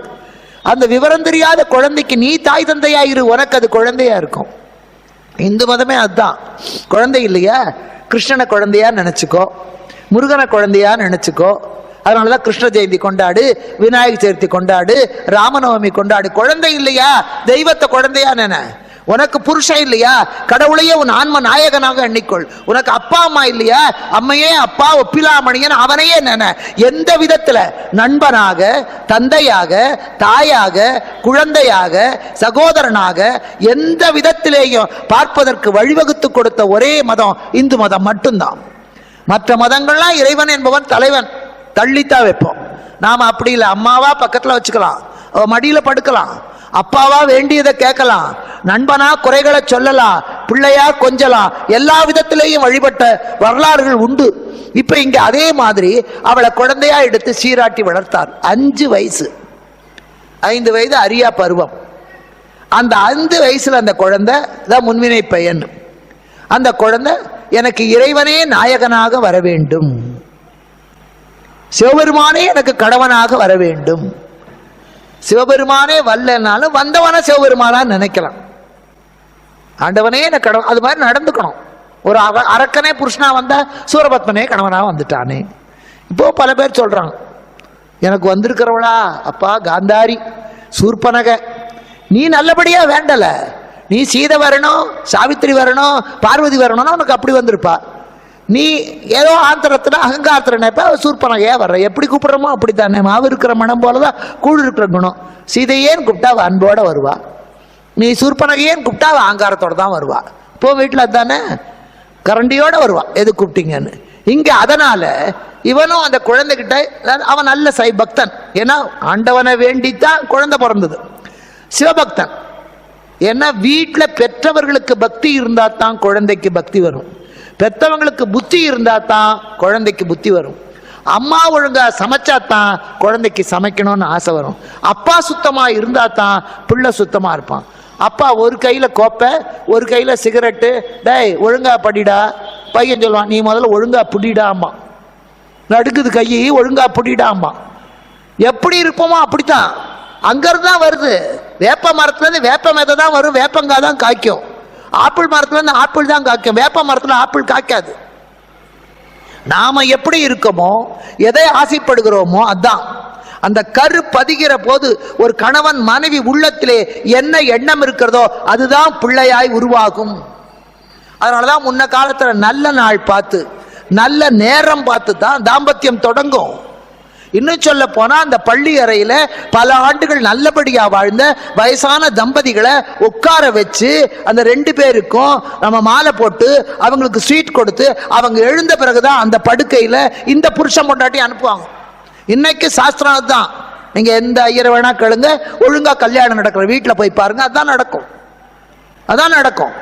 அந்த விவரம் தெரியாத குழந்தைக்கு நீ தாய் தந்தையா இரு, உனக்கு அது குழந்தையா இருக்கும். இந்து மதமே அதுதான். குழந்தை இல்லையா, கிருஷ்ணனை குழந்தையா நினைச்சுக்கோ, முருகனை குழந்தையா நினைச்சுக்கோ. அதனாலதான் கிருஷ்ண ஜெயந்தி கொண்டாடு, விநாயகர் சதுர்த்தி கொண்டாடு, ராமநவமி கொண்டாடு. குழந்தை இல்லையா, தெய்வத்தை குழந்தையா நினை. உனக்கு புருஷன் இல்லையா, கடவுளையே உன் ஆன்ம நாயகனாக எண்ணிக்கொள். உனக்கு அப்பா அம்மா இல்லையா, அம்மையே அப்பா ஒப்பிலாமணியன் அவனையே நினை. எந்த விதத்துல, நண்பனாக, தந்தையாக, தாயாக, குழந்தையாக, சகோதரனாக, எந்த விதத்திலேயும் பார்ப்பதற்கு வழிவகுத்து கொடுத்த ஒரே மதம் இந்து மதம் மட்டும்தான். மற்ற மதங்கள்லாம் இறைவன் என்பவன் தலைவன், தள்ளித்தான் வைப்போம். நாம அப்படி இல்லை. அம்மாவா பக்கத்துல வச்சுக்கலாம், மடியில படுக்கலாம், அப்பாவா வேண்டியதை கேட்கலாம், நண்பனா குறைகளை சொல்லலாம், பிள்ளையா கொஞ்சலாம், எல்லா விதத்திலேயும் வழிபட்ட வரலாறுகள் உண்டு. இப்ப இங்க அதே மாதிரி அவளை குழந்தையா எடுத்து சீராட்டி வளர்த்தார். 5 வயசு, 5 வயது அரியா பருவம். அந்த 5 வயசுல அந்த குழந்தை தான் முன்வினை பையன். அந்த குழந்தை எனக்கு இறைவனே நாயகனாக வர வேண்டும், சிவபெருமானே எனக்கு கடவனாக வர வேண்டும். சிவபெருமானே வரலனாலும் வந்தவன சிவபெருமானா நினைக்கலாம். ஆண்டவனே எனக்கு கடவுள், அது மாதிரி நடந்துக்கணும். ஒரு அரக்கனே புருஷனா வந்தா சூரபத்மனே கணவனா வந்துட்டானே. இப்போ பல பேர் சொல்றாங்க, எனக்கு வந்திருக்கிறவளா அப்பா காந்தாரி சூர்பனக, நீ நல்லபடியா வேண்டல, நீ சீதை வரணும், சாவித்திரி வரணும், பார்வதி வரணும்னா உனக்கு அப்படி வந்திருப்பா. நீ ஏதோ ஆத்திரத்துல அகங்காரத்துல நினைப்ப, சூர்பனகையா வர்ற. எப்படி கூப்பிடுறோமோ அப்படித்தானே. மாவு இருக்கிற மனம் போலதான் கூழ் இருக்கிற குணம். சீதையேன்னு கூப்பிட்டா அவ அன்போட வருவா, நீ சூர்பனகையேன்னு கூப்பிட்டா அவ அகங்காரத்தோட தான் வருவா. இப்போ வீட்டில் அதுதானே, கரண்டியோட வருவா எது கூப்பிட்டீங்கன்னு. இங்க அதனால இவனும் அந்த குழந்தைகிட்ட, அவன் நல்ல பக்தன். ஏன்னா ஆண்டவனை வேண்டித்தான் குழந்தை பிறந்தது. சிவபக்தன். ஏன்னா வீட்டில் பெற்றவர்களுக்கு பக்தி இருந்தா தான் குழந்தைக்கு பக்தி வரும். பெற்றவங்களுக்கு புத்தி இருந்தா தான் குழந்தைக்கு புத்தி வரும். அம்மா ஒழுங்கா சமைச்சா தான் குழந்தைக்கு சமைக்கணும்னு ஆசை வரும். அப்பா சுத்தமா இருந்தா தான் பிள்ளை சுத்தமா இருப்பான். அப்பா ஒரு கையில கோப்பை, ஒரு கையில சிகரெட்டு, டேய் ஒழுங்கா படிடா. பையன் சொல்லுவான், நீ முதல்ல ஒழுங்கா புடிடாமா, நடுக்குது கையை, ஒழுங்கா புடிடாமா. எப்படி இருப்போமோ அப்படித்தான். அங்கிருந்தான் வருது. வேப்ப மரத்துல இருந்து வேப்ப மேதை தான் வரும், வேப்பங்காய் தான் காய்க்கும். ஆப்பிள் மரத்துல இருந்து ஆப்பிள் தான் காய்க்கும், வேப்ப மரத்துல ஆப்பிள் காய்க்காது. நாம எப்படி இருக்கோமோ, எதை ஆசைப்படுகிறோமோ அதான். அந்த கரு பதிகிற போது ஒரு கணவன் மனைவி உள்ளத்திலே என்ன எண்ணம் இருக்கிறதோ அதுதான் பிள்ளையாய் உருவாகும். அதனாலதான் முன்ன காலத்துல நல்ல நாள் பார்த்து நல்ல நேரம் பார்த்து தான் தாம்பத்தியம் தொடங்கும். இன்னும் சொல்ல போனா அந்த பள்ளி அறையில பல ஆண்டுகள் நல்லபடியா வாழ்ந்த வயசான தம்பதிகளை உட்கார வச்சு அந்த 2 பேருக்கும் நம்ம மாலை போட்டு அவங்களுக்கு ஸ்வீட் கொடுத்து அவங்க எழுந்த பிறகுதான் அந்த படுக்கையில இந்த புருஷன் பொண்டாட்டி அனுப்புவாங்க. இன்னைக்கு சாஸ்திரம் தான். நீங்க எந்த ஐயரை வேணா கேளுங்க, ஒழுங்கா கல்யாணம் நடக்கிற வீட்டுல போய் பாருங்க, அதான் நடக்கும். அதான் நடக்கும்.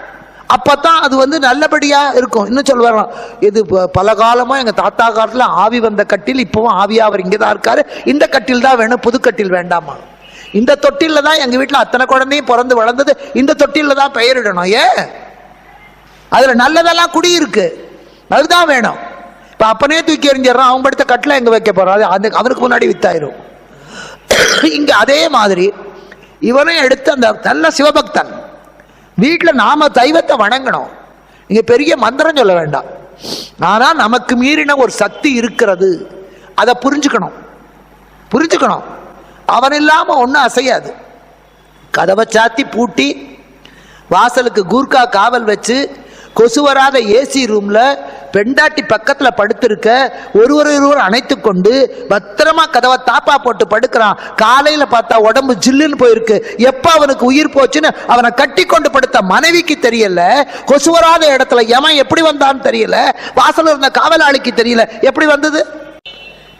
அப்பதான் அது நல்லபடியா இருக்கும். இன்னும் சொல்லுவாங்க, இது பல காலமா எங்க தாத்தா காலத்துல ஆவி வந்த கட்டில் இப்பவும் ஆவியா அவர் இங்கதான் இருக்காரு, இந்த கட்டில் தான் வேணும், புது கட்டில் வேண்டாமா. இந்த தொட்டில தான் எங்க வீட்டுல அத்தனை குழந்தையும் பிறந்து வளர்ந்தது, இந்த தொட்டில தான் பெயரிடணும். ஏன்? அதுல நல்லதெல்லாம் குடியிருக்கு, அதுதான் வேணும். இப்ப அப்பனே தூக்கி எறிஞ்சிடறான், அவன் படுத்த கட்டில எங்க வைக்க போறான், அவனுக்கு முன்னாடி வித்தாயிரும். இங்க அதே மாதிரி இவனையும் எடுத்து அந்த நல்ல சிவபக்தன் வீட்டில் நாம தெய்வத்தை வணங்கணும். நீங்க பெரிய மந்திரம் சொல்ல வேண்டாம், ஆனா நமக்கு மீறின ஒரு சக்தி இருக்கிறது, அதை புரிஞ்சுக்கணும். அவன் இல்லாம ஒன்றும் அசையாது. கதவை சாத்தி பூட்டி வாசலுக்கு கூர்க்கா காவல் வச்சு கொசு வராத ஏசி ரூம்ல பெண்டாட்டி பக்கத்துல படுத்திருக்க ஒருவர் அணைத்து கொண்டு பத்திரமா கதவை தாப்பா போட்டு படுக்கிறான். காலையில பார்த்தா உடம்பு ஜில்லுன்னு போயிருக்கு. எப்ப அவனுக்கு உயிர் போச்சுன்னு அவனை கட்டி கொண்டு படுத்த மனைவிக்கு தெரியல, கொசு வராத இடத்துல எவன் எப்படி வந்தான்னு தெரியல, வாசல் இருந்த காவலாளிக்கு தெரியல. எப்படி வந்தது?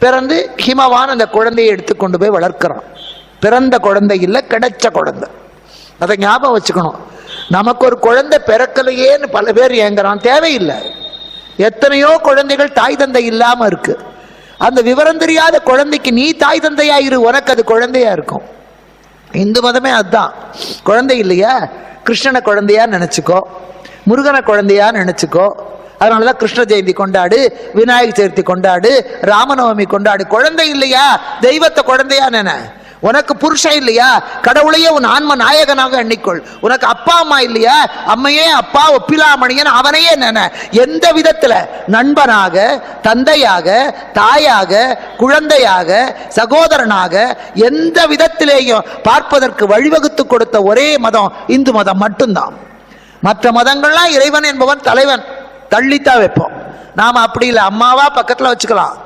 பிறந்து ஹிமவான் அந்த குழந்தையை எடுத்துக்கொண்டு போய் வளர்க்கிறான். பிறந்த குழந்தை இல்லை, கிடைச்ச குழந்தை. அதை ஞாபகம் வச்சுக்கணும். நமக்கு ஒரு குழந்தை பிறக்கலையேன்னு பல பேர் ஏங்குறான். தேவையில்லை. எத்தனையோ குழந்தைகள் தாய் தந்தை இல்லாம இருக்கு. அந்த விவரம் தெரியாத குழந்தைக்கு நீ தாய் தந்தையா இரு, உனக்கு அது குழந்தையா இருக்கும். இந்து மதமே அதுதான். குழந்தை இல்லையா, கிருஷ்ணனை குழந்தையா நினைச்சுக்கோ, முருகனை குழந்தையா நினைச்சுக்கோ. அதனாலதான் கிருஷ்ண ஜெயந்தி கொண்டாடு, விநாயகர் சதுர்த்தி கொண்டாடு, ராமநவமி கொண்டாடு. குழந்தை இல்லையா, தெய்வத்தை குழந்தையா நினை. உனக்கு புருஷன் இல்லையா, கடவுளையே உன் ஆன்ம நாயகனாக எண்ணிக்கொள். உனக்கு அப்பா அம்மா இல்லையா, அம்மையே அப்பா ஒப்பிலாமணியன் அவனையே நினை. எந்த விதத்துல, நண்பனாக, தந்தையாக, தாயாக, குழந்தையாக, சகோதரனாக, எந்த விதத்திலேயும் பார்ப்பதற்கு வழிவகுத்து கொடுத்த ஒரே மதம் இந்து மதம் மட்டும்தான். மற்ற மதங்கள்லாம் இறைவன் என்பவன் தலைவன், தள்ளித்தான் வைப்போம். நாம அப்படி இல்லை. அம்மாவா பக்கத்துல வச்சுக்கலாம்,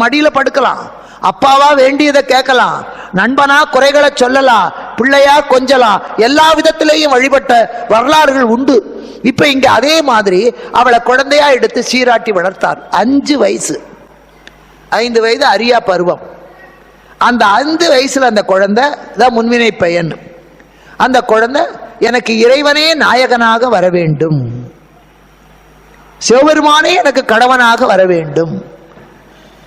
மடியில படுக்கலாம், அப்பாவா வேண்டியதை கேட்கலாம், நண்பனா குறைகளை சொல்லலாம், பிள்ளையா கொஞ்சலாம், எல்லா விதத்திலேயும் வழிபட்ட வரலாறுகள் உண்டு. இப்ப இங்க அதே மாதிரி அவளை குழந்தையா எடுத்து சீராட்டி வளர்த்தார். 5 வயசு, 5 வயது அரியா பருவம். அந்த 5 வயசுல அந்த குழந்தை தான் முன்வினை பையன். அந்த குழந்தை எனக்கு இறைவனே நாயகனாக வர வேண்டும், சிவபெருமானே எனக்கு கணவனாக வர வேண்டும்.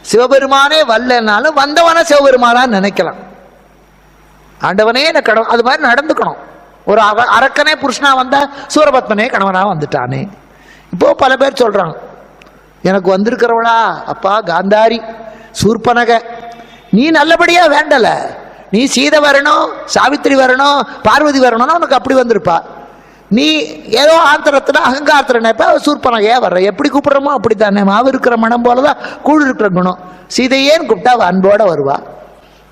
சிவபெருமானே வரலனாலும் வந்தவன சிவபெருமானா நினைக்கலாம். ஆண்டவனே எனக்கு கணவன், அது மாதிரி நடந்துக்கணும். ஒரு அரக்கனே புருஷனா வந்தா சூரபத்மனே கணவனா வந்துட்டானே. இப்போ பல பேர் சொல்றாங்க, எனக்கு வந்திருக்கிறவளா அப்பா காந்தாரி சூர்பனக, நீ நல்லபடியா வேண்டல, நீ சீதை வரணும், சாவித்திரி வரணும், பார்வதி வரணும்னா உனக்கு அப்படி வந்திருப்பா. நீ ஏதோ ஆத்திரத்துல அகங்காரத்துல நினைப்ப, சூர்பனக ஏன் வர்ற, எப்படி கூப்பிடுறோமோ அப்படித்தானே. மாவு இருக்கிற மனம் போலதான் கூழ் இருக்கிற குணம். சீதையேன்னு கூப்பிட்டா அவ அன்போட வருவா,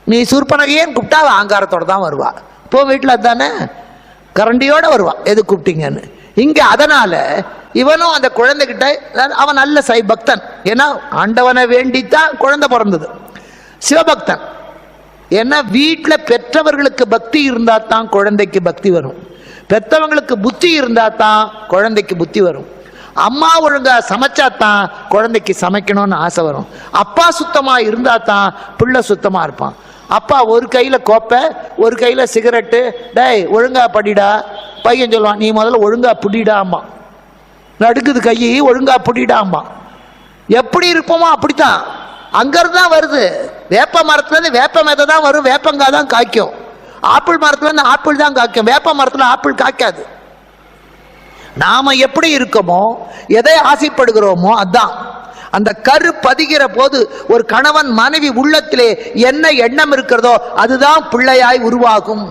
நீ சூர்பனகையேன்னு கூப்பிட்டா அவ அகங்காரத்தோட தான் வருவா. இப்போ வீட்டில் அதுதானே, கரண்டியோட வருவா எது கூப்பிட்டீங்கன்னு. இங்க அதனால இவனும் அந்த குழந்தைகிட்ட, அவன் நல்ல பக்தன், ஏன்னா ஆண்டவனை வேண்டித்தான் குழந்தை பிறந்தது. சிவபக்தன். ஏன்னா வீட்டில் பெற்றவர்களுக்கு பக்தி இருந்தா தான் குழந்தைக்கு பக்தி வரும், பெற்றவங்களுக்கு புத்தி இருந்தா தான் குழந்தைக்கு புத்தி வரும். அம்மா ஒழுங்கா சமைச்சாதான் குழந்தைக்கு சமைக்கணும்னு ஆசை வரும். அப்பா சுத்தமா இருந்தா தான் பிள்ளை சுத்தமா இருப்பான். அப்பா ஒரு கையில கோப்பை, ஒரு கையில சிகரெட்டு, டேய் ஒழுங்கா படிடா, பையன் சொல்லுவான் நீ முதல்ல ஒழுங்கா புடிடாமா, நடுக்குது கை, ஒழுங்கா புடிடாமா. எப்படி இருப்போமோ அப்படித்தான். அங்கிருந்து தான் வருது. வேப்ப மரத்துல இருந்து வேப்ப மேதை தான் வரும், வேப்பங்காய் தான் காய்க்கும். ஆப்பிள் மரத்துல இருந்து ஆப்பிள் தான் காய்க்கும், வேப்ப மரத்துல ஆப்பிள் காய்க்காது. நாம எப்படி இருக்கோமோ, எதை ஆசைப்படுகிறோமோ அதான். அந்த கரு பதிகிற போது ஒரு கணவன் மனைவி உள்ளத்திலே என்ன எண்ணம் இருக்கிறதோ அதுதான் பிள்ளையாய் உருவாகும்.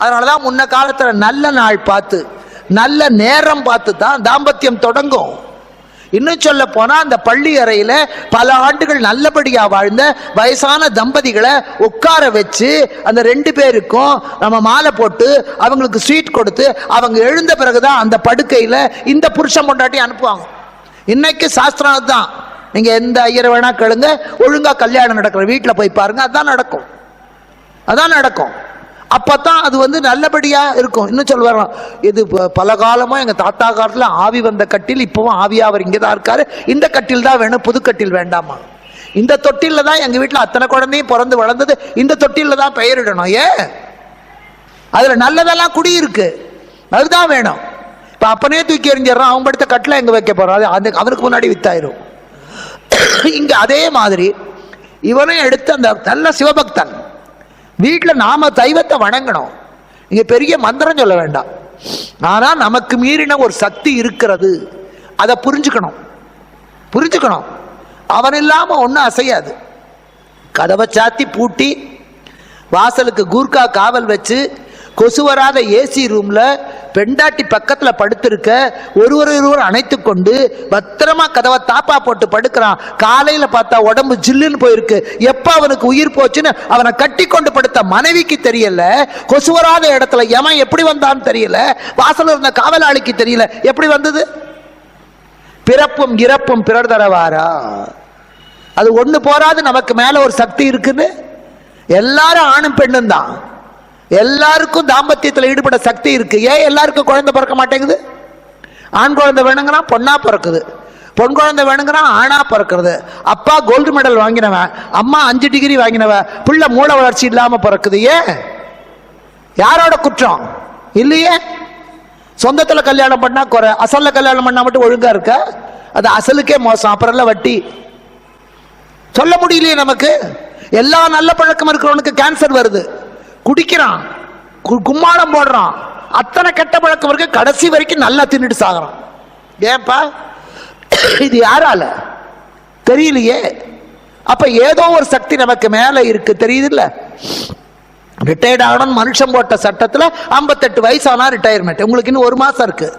அதனாலதான் முன்ன காலத்துல நல்ல நாள் பார்த்து நல்ல நேரம் பார்த்து தான் தாம்பத்தியம் தொடங்கும். இன்னும் சொல்ல போனா அந்த பள்ளி அறையில பல ஆண்டுகள் நல்லபடியா வாழ்ந்த வயசான தம்பதிகளை உட்கார வச்சு அந்த 2 பேருக்கும் நம்ம மாலை போட்டு அவங்களுக்கு ஸ்வீட் கொடுத்து அவங்க எழுந்த பிறகுதான் அந்த படுக்கையில இந்த புருஷன் பொண்டாட்டி அனுப்புவாங்க. இன்னைக்கு சாஸ்திரம் தான். நீங்க எந்த ஐயரை வேணா கேளுங்க, ஒழுங்கா கல்யாணம் நடக்கிற வீட்டில் போய் பாருங்க, அதான் நடக்கும், அதான் நடக்கும். அப்பதான் அது நல்லபடியா இருக்கும். இன்னும் சொல்லுவாங்க, இது பல காலமா எங்க தாத்தா காலத்துல ஆவி வந்த கட்டில், இப்பவும் ஆவியா அவர் இங்கதான் இருக்காரு, இந்த கட்டில் தான் வேணும், புது கட்டில் வேண்டாமா, இந்த தொட்டில தான் எங்க வீட்டுல அத்தனை குழந்தையும் பிறந்து வளர்ந்தது, இந்த தொட்டில தான் பெயரிடணும். அதுல நல்லதெல்லாம் குடி இருக்கு, அதுதான் வேணும். இப்ப அப்பனே தூக்கி எறிஞ்சிடறான், அவன் படுத்த கட்டில எங்க வைக்க போறான், அது அவனுக்கு முன்னாடி வித்தாயிரும். இங்க அதே மாதிரி இவனும் எடுத்து அந்த நல்ல சிவபக்தன் வீட்டில் நாம தெய்வத்தை வணங்கணும். இங்க பெரிய மந்திரம் சொல்ல வேண்டாம், ஆனா நமக்கு மீறின ஒரு சக்தி இருக்கிறது, அதை புரிஞ்சுக்கணும். அவன் இல்லாம ஒன்னும் அசையாது. கதவை சாத்தி பூட்டி வாசலுக்கு கூர்க்கா காவல் வச்சு கொசு வராத ஏசி ரூம்ல பெண்டாட்டி பக்கத்துல படுத்திருக்க, ஒருவர் அணைத்து கொண்டு பத்திரமா கதவை தாப்பா போட்டு படுக்கிறான். காலையில பார்த்தா உடம்பு ஜில்லுன்னு போயிருக்கு. எப்ப அவனுக்கு உயிர் போச்சுன்னு அவனை கட்டி கொண்டு படுத்த மனைவிக்கு தெரியல, கொசு வராத இடத்துல எவன் எப்படி வந்தான்னு தெரியல, வாசல் இருந்த காவலாளிக்கு தெரியல, எப்படி வந்தது? பிறப்பும் இறப்பும் பிறர் தரவாரா? அது ஒண்ணு போராது, நமக்கு மேல ஒரு சக்தி இருக்குன்னு. எல்லாரும் ஆணும் பெண்ணும் தான், எல்லாருக்கும் தாம்பத்தியத்தில் ஈடுபட சக்தி இருக்கு. ஏன் எல்லாருக்கும் குழந்தை பிறக்க மாட்டேங்குது? ஆண் குழந்தை வேணுங்கிறான், பொண்ணா பிறக்குது. பொன் குழந்தை வேணுங்கிறான், ஆணா பிறக்கிறது. அப்பா கோல்டு மெடல் வாங்கினவன், அம்மா 5 டிகிரி வாங்கினவன், பிள்ளை மூளை வளர்ச்சி இல்லாம பிறக்குது. ஏன்? யாரோட குற்றம்? இல்லையே. சொந்தத்துல கல்யாணம் பண்ணா குறை, அசல்ல கல்யாணம் பண்ணா மட்டும் ஒழுங்கா இருக்க? அது அசலுக்கே மோசம், அப்புறம் எல்லாம் வட்டி. சொல்ல முடியலையே நமக்கு. எல்லா நல்ல பழக்கம் இருக்கிறவனுக்கு கேன்சர் வருது, குடிக்கிறான், கும்மாளம் போடுறான், அத்தனை கெட்ட பழக்கம் இருக்கு, கடைசி வரைக்கும் நல்லா தின்னுட்டு சாகுறான். ஏன்பா? இது யாரால தெரியலையே. அப்ப ஏதோ ஒரு சக்தி நமக்கு மேல இருக்கு, தெரியுது இல்ல? ரிட்டையர்ட் ஆகணும் மனுஷன் போட்ட சட்டத்துல 58 வயசானா ரிட்டையர்மெண்ட். உங்களுக்கு இன்னும் 1 மாசம் இருக்கு,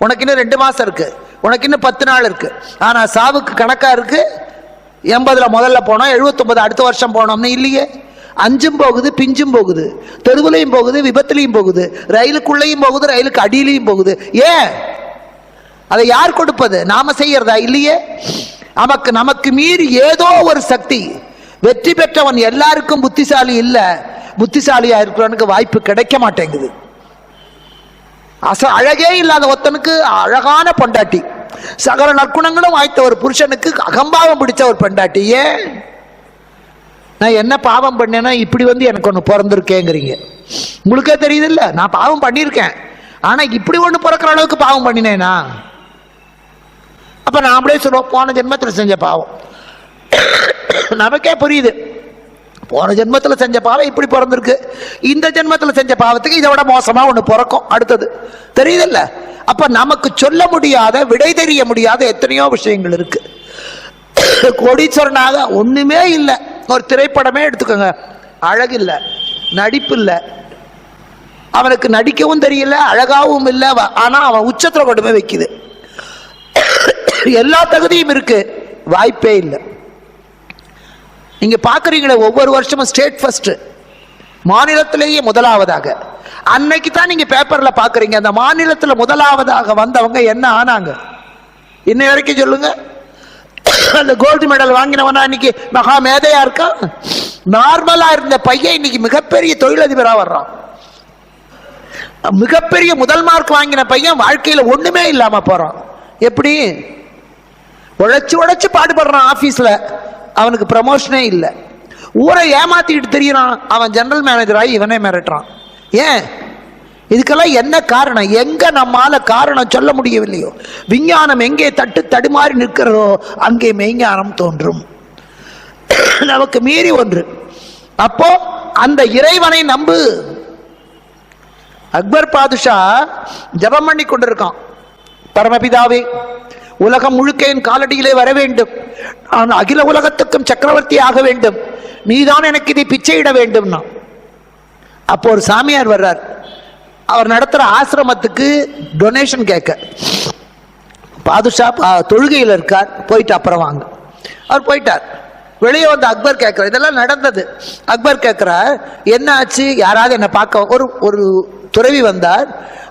உனக்கு இன்னும் 2 மாசம் இருக்கு, உனக்கு இன்னும் 10 நாள் இருக்கு. ஆனா சாவுக்கு கணக்கா இருக்கு. 80ல முதல்ல போனோம், 79 அடுத்த வருஷம் போனோம்னு இல்லையே. 5 போகுது, பிஞ்சும் போகுது, தெருவுலையும் போகுது, விபத்துலையும் போகுது, ரயிலுக்குள்ளையும் போகுது, ரயிலுக்கு அடியிலையும் போகுது. ஏன்? அதை யார் கொடுப்பது? நாம செய்யறதா? இல்லையே. நமக்கு மீறி ஏதோ ஒரு சக்தி. வெற்றி பெற்றவன் எல்லாருக்கும் புத்திசாலி இல்ல, புத்திசாலியா இருக்கிறவனுக்கு வாய்ப்பு கிடைக்க மாட்டேங்குது. அழகே இல்லாத ஒருத்தனுக்கு அழகான பொண்டாட்டி, சகல நற்குணங்களும் வாய்த்த ஒரு புருஷனுக்கு அகம்பாவம் பிடிச்ச ஒரு பொண்டாட்டி. ஏன்? நான் என்ன பாவம் பண்ணேன்னா இப்படி எனக்கு ஒன்று பிறந்திருக்கேங்கிறீங்க. உங்களுக்கே தெரியுது இல்ல, நான் பாவம் பண்ணியிருக்கேன், ஆனா இப்படி ஒன்று பிறக்கிற அளவுக்கு பாவம் பண்ணினேனா? அப்ப நான் அப்படியே சொல்லுவோம், போன ஜென்மத்தில் செஞ்ச பாவம். நமக்கே புரியுது, போன ஜென்மத்தில் செஞ்ச பாவம் இப்படி பிறந்திருக்கு, இந்த ஜென்மத்தில் செஞ்ச பாவத்துக்கு இதை விட மோசமா ஒன்று பிறக்கும் அடுத்தது, தெரியுது இல்ல? அப்ப நமக்கு சொல்ல முடியாத, விடை தெரிய முடியாத எத்தனையோ விஷயங்கள் இருக்கு. கோடீஸ்வரனாக ஒண்ணுமே இல்லை. ஒரு திரைப்படமே எடுத்துக்கோங்க, அழகு இல்லை, நடிப்பு இல்லை, அவனுக்கு நடிக்கவும் தெரியல, அழகாவும் இல்லை, ஆனா அவன் உச்சத்துல கொண்டு போய் வைக்குது. எல்லா தகுதியும் இருக்கு, வாய்ப்பே இல்லை. நீங்க பாக்குறீங்களே, ஒவ்வொரு வருஷமும் ஸ்டேட் ஃபர்ஸ்ட், மாநிலத்திலேயே முதலாவதாக. அன்னைக்கு தான் நீங்க பேப்பர்ல பாக்குறீங்க, அந்த மாநிலத்துல முதலாவதாக வந்தவங்க என்ன ஆனாங்க இன்னை வரைக்கும் சொல்லுங்க. அந்த கோல்டு மெடல் வாங்கினவனா இன்னைக்கு மகா மேதையா இருக்கா? நார்மலா இருந்த பையன் இன்னைக்கு மிகப்பெரிய தொழிலதிபரா வர்றான். மிகப்பெரிய முதல் மார்க் வாங்கின பையன் வாழ்க்கையில ஒண்ணுமே இல்லாம போறான். எப்படி? உழைச்சு பாடுபடுறான் ஆபீஸ்ல, அவனுக்கு ப்ரமோஷனே இல்லை. ஊரை ஏமாத்திட்டு தெரியறான், அவன் ஜெனரல் மேனேஜர் ஆகி இவனே மிரட்டுறான். ஏன்? இதுக்கெல்லாம் என்ன காரணம்? எங்க நம்மால காரணம் சொல்ல முடியவில்லையோ. விஞ்ஞானம் எங்கே தடுமாறி நிற்கிறதோ அங்கே மெய்ஞானம் தோன்றும். நமக்கு மீறி ஒன்று. அப்போ அந்த இறைவனை நம்பு. அக்பர் பாதுஷா ஜபம் பண்ணி கொண்டிருக்கான், பரமபிதாவே உலகம் முழுக்க என் காலடியிலே வர வேண்டும், நான் அகில உலகத்துக்கும் சக்கரவர்த்தி ஆக வேண்டும், நீதான் எனக்கு இதை பிச்சையிட வேண்டும். அப்போ ஒரு சாமியார் வர்றார், அவர் நடத்துற ஆசிரமத்துக்கு டொனேஷன் கேட்க. பாதுஷா தொழுகையில் இருக்கார், போயிட்டு அப்புறம் வாங்க. அவர் போயிட்டார். வெளியே வந்து அக்பர் கேட்கிறார், இதெல்லாம் நடந்தது. அக்பர் கேட்கிறார், என்ன ஆச்சு, யாராவது என்னை பார்க்க? ஒரு துறவி வந்தார்,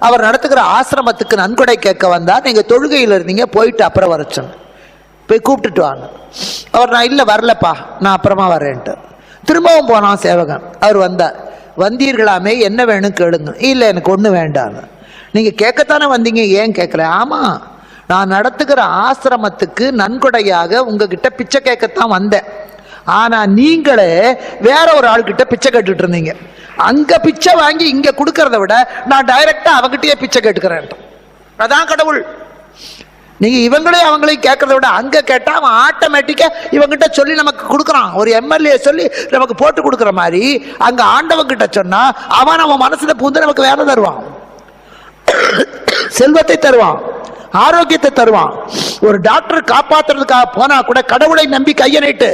அவர் நடத்துகிற ஆசிரமத்துக்கு நன்கொடை கேட்க வந்தார். நீங்க தொழுகையில் இருந்தீங்க, போயிட்டு அப்புறம் வர சொன்ன, போய் கூப்பிட்டுட்டு வாங்க. அவர், நான் இல்லை வரலப்பா, நான் அப்புறமா வரேன்ட்டு. திரும்பவும் போனான் சேவகன். அவர் வந்தார். வந்தீர்களாமே, என்ன வேணும் கேளுங்க. இல்லை எனக்கு ஒன்று வேண்டாம். நீங்க கேட்கத்தானே வந்தீங்க, ஏன் கேட்கல? ஆமா, நான் நடத்துகிற ஆசிரமத்துக்கு நன்கொடையாக உங்ககிட்ட பிச்சை கேட்கத்தான் வந்தேன். ஆனா நீங்களே வேற ஒரு ஆள்கிட்ட பிச்சை கேட்டுட்டு இருந்தீங்க. அங்க பிச்சை வாங்கி இங்க கொடுக்கறத விட நான் டைரக்டா அவங்கிட்டயே பிச்சை கேட்டுக்கிறேன். அதான் கடவுள். நீங்க இவங்களே அவங்களையும் கேட்கறத விட அங்க கேட்டா அவன் ஆட்டோமேட்டிக்கா இவங்கிட்ட சொல்லி நமக்கு கொடுக்கறான். ஒரு எம்எல்ஏ சொல்லி நமக்கு போட்டு கொடுக்கற மாதிரி அங்க ஆண்டவன் கிட்ட சொன்னா அவன் நம்ம மனசுல பூந்து நமக்கு வேலை தருவான், செல்வத்தை தருவான், ஆரோக்கியத்தை தருவான். ஒரு டாக்டர் காப்பாத்துறதுக்காக போனா கூட கடவுளை நம்பி கையை நீட்டு,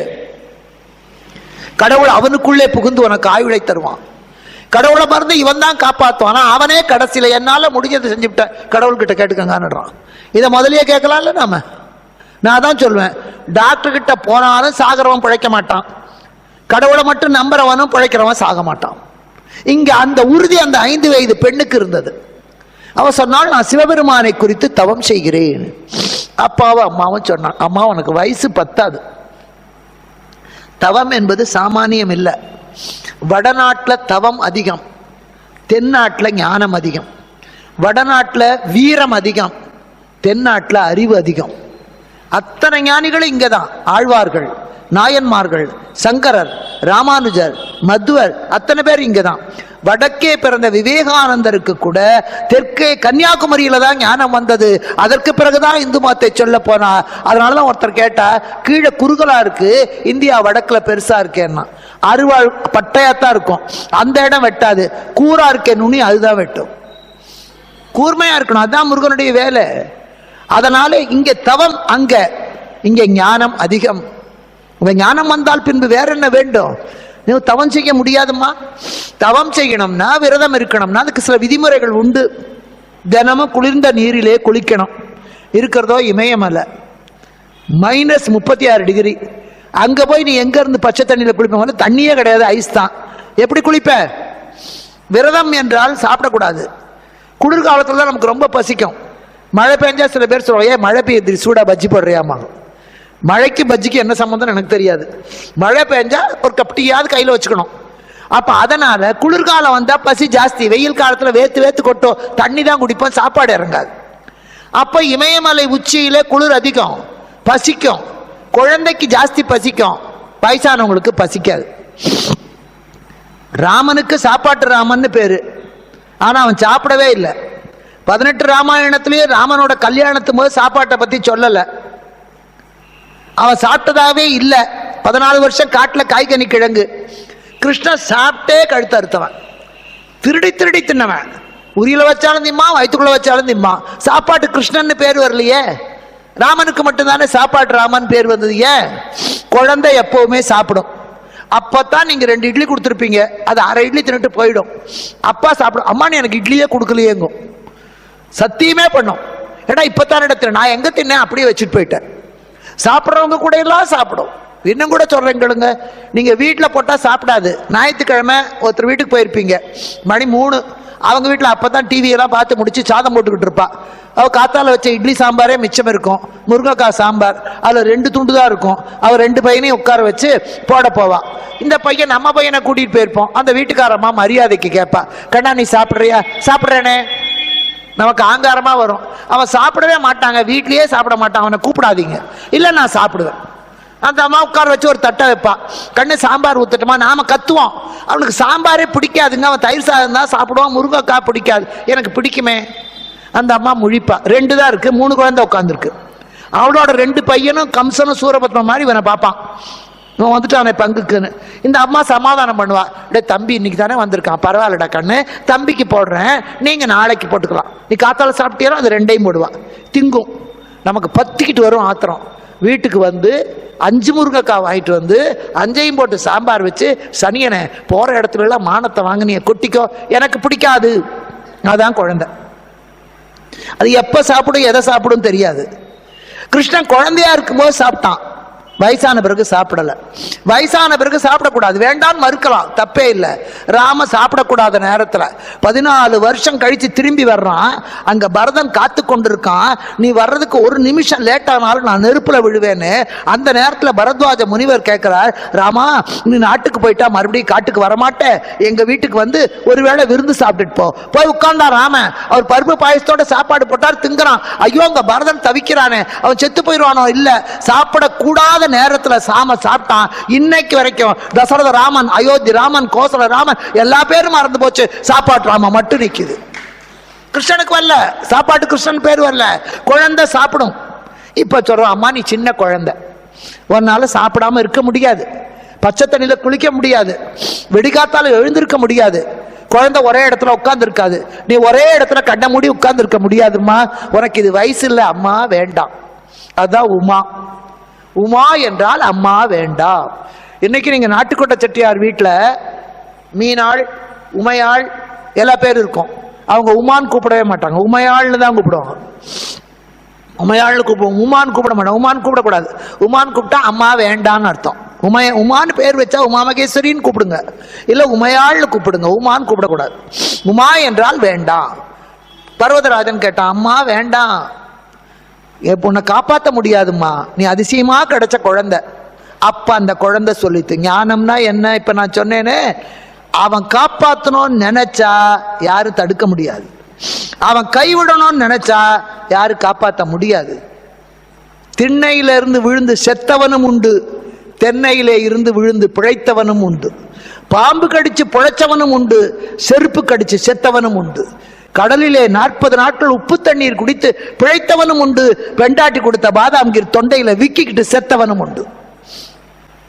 கடவுள் அவனுக்குள்ளே புகுந்து உனக்கு ஆயுளை தருவான். கடவுளை மறந்து இவன் தான் காப்பாத்துவான். அவனே கடைசியில என்னால முடிஞ்சதை செஞ்சுவிட்டேன், கடவுள்கிட்ட கேட்டுக்கங்கான்றான். இதை முதலியே கேட்கலாம்ல நாம. நான் தான் சொல்லுவேன், டாக்டர் கிட்ட போனாலும் சாகிறவன் பிழைக்க மாட்டான், கடவுளை மட்டும் நம்புறவனும் பிழைக்கிறவன் சாக மாட்டான். இங்க அந்த உறுதி அந்த 5 வயது பெண்ணுக்கு இருந்தது. அவ சொன்னால், நான் சிவபெருமானை குறித்து தவம் செய்கிறேன். அப்பாவும் அம்மாவும் சொன்னான், அம்மா உனக்கு வயசு பத்தாது. தவம் என்பது சாமானியம் இல்லை. வடநாட்டில் தவம் அதிகம், தென்னாட்டில் ஞானம் அதிகம். வடநாட்டில் வீரம் அதிகம், தென்னாட்டில் அறிவு அதிகம். அத்தனை ஞானிகளும் இங்கே தான். ஆழ்வார்கள், நாயன்மார்கள், சங்கரர், ராமானுஜர், மத்வர், அத்தனை பேர் இங்கே தான். வடக்கே பிறந்த விவேகானந்தருக்கு கூட தெற்கே கன்னியாகுமரியில தான் ஞானம் வந்தது. அதற்கு பிறகுதான் இந்து மதத்தை சொல்ல போனா. அதனாலதான் ஒருத்தர் கேட்டா, கீழே குறுகலா இருக்கு, இந்தியா வடக்குல பெருசா இருக்கேன்னா. அருவாள் பட்டையாத்தான் இருக்கும், அந்த இடம் வெட்டாது. கூரா இருக்கே நுனி, அதுதான் வெட்டும். கூர்மையா இருக்கணும், அதுதான் முருகனுடைய வேலை. அதனால இங்க தவம், அங்க இங்க ஞானம் அதிகம். ஞானம் வந்தால் பின்பு வேற என்ன வேண்டும்? நீ தவம் செய்ய முடியாதுமா. தவம் செய்யணும்னா, விரதம் இருக்கணும்னா அதுக்கு சில விதிமுறைகள் உண்டு. தினமும் குளிர்ந்த நீரிலே குளிக்கணும். இருக்கிறதோ இமயமலை, -36 டிகிரி. அங்க போய் நீ எங்க இருந்து பச்சை தண்ணியில குளிப்ப? தண்ணியே கிடையாது, ஐஸ் தான். எப்படி குளிப்ப? விரதம் என்றால் சாப்பிடக்கூடாது. குளிர்காலத்துல தான் நமக்கு ரொம்ப பசிக்கும். மழை பெஞ்சா சில பேர் சொல்லுவாங்க, மழை பெய்யுது சூடா பஜ்ஜி போடுறியாமா. மழைக்கு பஜ்ஜிக்கு என்ன சம்பந்தம் எனக்கு தெரியாது. மழை பெஞ்சா ஒரு கப் டீயாவது கையில வச்சுக்கணும். அப்ப அதனால குளிர்காலம் வந்தா பசி ஜாஸ்தி, வெயில் காலத்துல வேத்து வேத்து கொட்டும், தண்ணி தான் குடிப்போம், சாப்பாடு இறங்காது. அப்ப இமயமலை உச்சியில குளிர் அதிகம், பசிக்கும். குழந்தைக்கு ஜாஸ்தி பசிக்கும், வயசானவங்களுக்கு பசிக்காது. ராமனுக்கு சாப்பாட்டு ராமன்னு பேரு, ஆனா அவன் சாப்பிடவே இல்லை. 18 ராமாயணத்திலேயே ராமனோட கல்யாணத்தும் போது சாப்பாட்டை பத்தி சொல்லல. அவன் சாப்பிட்டதாவே இல்லை. 14 வருஷம் காட்டுல காய்கனி கிழங்கு. கிருஷ்ணன் சாப்பிட்டே கழுத்து அறுத்தவன், திருடி திருடி தின்னவன். உரியில வச்சாலும் திம்மா, வயிற்றுக்குள்ள வச்சாலும் திம்மா. சாப்பாட்டு கிருஷ்ணன் பேர் வரலையே, ராமனுக்கு மட்டும்தானே சாப்பாட்டு ராமன் பேர் வந்தது. ஏன்? குழந்தை எப்பவுமே சாப்பிடும். அப்பதான் நீங்க 2 இட்லி கொடுத்துருப்பீங்க, அது அரை இட்லி தின்னுட்டு போயிடும். அப்பா சாப்பிடும், அம்மா நீ எனக்கு இட்லியே கொடுக்கலையேங்கும். சத்தியமே பண்ணும். ஏன்னா இப்பதான் இடத்துல நான் எங்க தின்னேன் அப்படியே வச்சுட்டு போயிட்டேன். சாப்பிட்றவங்க கூட எல்லாம் சாப்பிடும். இன்னும் கூட சொல்றேன் கேளுங்க, நீங்க வீட்டில் போட்டா சாப்பிடாது. ஞாயிற்றுக்கிழமை ஒருத்தர் வீட்டுக்கு போயிருப்பீங்க, மணி 3. அவங்க வீட்டில் அப்பதான் டிவி எல்லாம் பார்த்து முடிச்சு சாதம் போட்டுக்கிட்டு இருப்பா. அவ காத்தால வச்ச இட்லி சாம்பாரே மிச்சம் இருக்கும், முருங்கைக்காய் சாம்பார், அதுல 2 துண்டு தான் இருக்கும். அவ 2 பையனையும் உட்கார வச்சு போட போவா. இந்த பையன் நம்ம பையனை கூட்டிட்டு போயிருப்போம். அந்த வீட்டுக்காரம்மா மரியாதைக்கு கேட்பா, கண்ணா நீ சாப்பிட்றியா? சாப்பிட்றேனே. நமக்கு ஆங்காரமா வரும். அவன் சாப்பிடவே மாட்டாங்க, வீட்லயே சாப்பிட மாட்டான். அவனை கூப்பிடாதீங்க. இல்லை நான் சாப்பிடுவேன். அந்த அம்மா உட்கார வச்சு ஒரு தட்டை வைப்பா, கண்ணு சாம்பார் ஊத்துட்டுமா. நாம கத்துவோம், அவனுக்கு சாம்பாரே பிடிக்காதுங்க, அவன் தயிர் சாதம் தான் சாப்பிடுவான், முருங்கைக்காய் பிடிக்காது. எனக்கு பிடிக்குமே. அந்த அம்மா முழிப்பா. 2 தான் இருக்கு, 3 குழந்தை உட்காந்துருக்கு. அவளோட 2 பையனும் கம்சனும் சூரபத்மன் மாதிரி இவனை பார்ப்பான். இவன் வந்துட்டானே பங்குக்குன்னு. இந்த அம்மா சமாதானம் பண்ணுவா, டே தம்பி இன்னைக்கு தானே வந்திருக்கான், பரவாயில்லடா கண்ணு, தம்பிக்கு போடுறேன், நீங்க நாளைக்கு போட்டுக்கலாம். நீ காத்தால சாப்பிட்டீரோ அது 2ஐயும் போடுவா. திங்கும். நமக்கு பத்திக்கிட்டு வரும் ஆத்திரம். வீட்டுக்கு வந்து 5 முருங்கைக்காய் வாங்கிட்டு வந்து 5ஐயும் போட்டு சாம்பார் வச்சு, சனியனை போற இடத்துல எல்லாம் மானத்தை வாங்க, நீ கொட்டிக்கோ, எனக்கு பிடிக்காது. அதான் குழந்தை. அது எப்ப சாப்பிடும் எதை சாப்பிடும் தெரியாது. கிருஷ்ணன் குழந்தையா இருக்கும்போது சாப்பிட்டான், வயசான பிறகு சாப்பிடல. வயசான பிறகு சாப்பிடக்கூடாது, வேண்டான்னு மறுக்கலாம், தப்பே இல்லை. ராம சாப்பிடக்கூடாத நேரத்தில் 14 வருஷம் கழிச்சு திரும்பி வர்றான். அங்க பரதன் காத்து கொண்டிருக்கான். நீ வர்றதுக்கு ஒரு நிமிஷம் லேட் ஆனாலும் நான் நெருப்புல விழுவேன்னு. அந்த நேரத்தில் பரத்வாஜ முனிவர் கேட்கிறார், ராமா நீ நாட்டுக்கு போயிட்டா மறுபடியும் காட்டுக்கு வரமாட்டேன், எங்க வீட்டுக்கு வந்து ஒருவேளை விருந்து சாப்பிட்டுட்டு போ. போய் உட்கார்ந்தா ராமன். அவர் பருப்பு பாயசத்தோட சாப்பாடு போட்டார், திங்குறான். ஐயோ அங்க பரதன் தவிக்கிறானே, அவன் செத்து போயிடுவானோ. இல்ல, சாப்பிடக்கூடாத நேரத்துல சாம சாப்பிட்டான். இன்னைக்கு வரைக்கும் தசரத ராமன், அயோத்தி ராமன், கோசல ராமன் எல்லா பேரும் மறந்து போச்சு, சாப்பாட்டு ராம மட்டும் நிக்குது. கிருஷ்ணனுக்கு வரல சாப்பாட்டு, கிருஷ்ணன் பேர் வரல. குழந்தை சாப்பிடும். இப்ப சொல்றோம், அம்மா நீ சின்ன குழந்தை, உன்னால சாப்பிடாம இருக்க முடியாது, பச்சை தண்ணியில குளிக்க முடியாது, வெடிகாத்தால எழுந்திருக்க முடியாது, குழந்தை ஒரே இடத்துல உட்கார்ந்து இருக்காது, நீ ஒரே இடத்துல கண்ண மூடி உட்கார்ந்து இருக்க முடியாதுமா, உனக்கு இது வயசு இல்லை, அம்மா வேண்டாம். அதான் உமா. உமா என்றால் அம்மா வேண்டாம். இன்னைக்கு நீங்க நாட்டுக்கோட்டை செட்டியார் வீட்டில் மீனாள், உமையாள் எல்லா பேரும் இருக்கும். அவங்க உமான்னு கூப்பிடவே மாட்டாங்க, உமையாள்னு தான் கூப்பிடுவாங்க. உமையாள்னு கூப்பிடுவோம், உமான்னு கூப்பிட மாட்டாங்க. உமான்னு கூப்பிடக்கூடாது. உமான்னு கூப்பிட்டா அம்மா வேண்டான்னு அர்த்தம். உமான்னு பேர் வச்சா உமா மகேஸ்வரின்னு கூப்பிடுங்க, இல்ல உமையாள்னு கூப்பிடுங்க, உமான்னு கூப்பிடக்கூடாது. உமா என்றால் வேண்டாம். பர்வதராஜன் கேட்டான், அம்மா வேண்டாம், உன்னை காப்பாற்ற முடியாதுமா, நீ அதிசயமா கிடைச்ச குழந்தை. அப்ப அந்த குழந்தை சொல்லித்து, ஞானம்னா என்ன? இப்ப நான் சொன்னேனே, அவன் காப்பாற்றணும்னு நினைச்சா யாரும் தடுக்க முடியாது, அவன் கைவிடணும்னு நினைச்சா யாரும் காப்பாற்ற முடியாது. திண்ணையில இருந்து விழுந்து செத்தவனும் உண்டு, தென்னையிலே இருந்து விழுந்து பிழைத்தவனும் உண்டு, பாம்பு கடிச்சு பிழைச்சவனும் உண்டு, செருப்பு கடிச்சு செத்தவனும் உண்டு, கடலிலே 40 நாட்கள் உப்பு தண்ணீர் குடித்து பிழைத்தவனும் உண்டு, பெண்டாட்டி கொடுத்த பாதாம் கீர் தொண்டையில விக்கிக்கிட்டு செத்தவனும் உண்டு.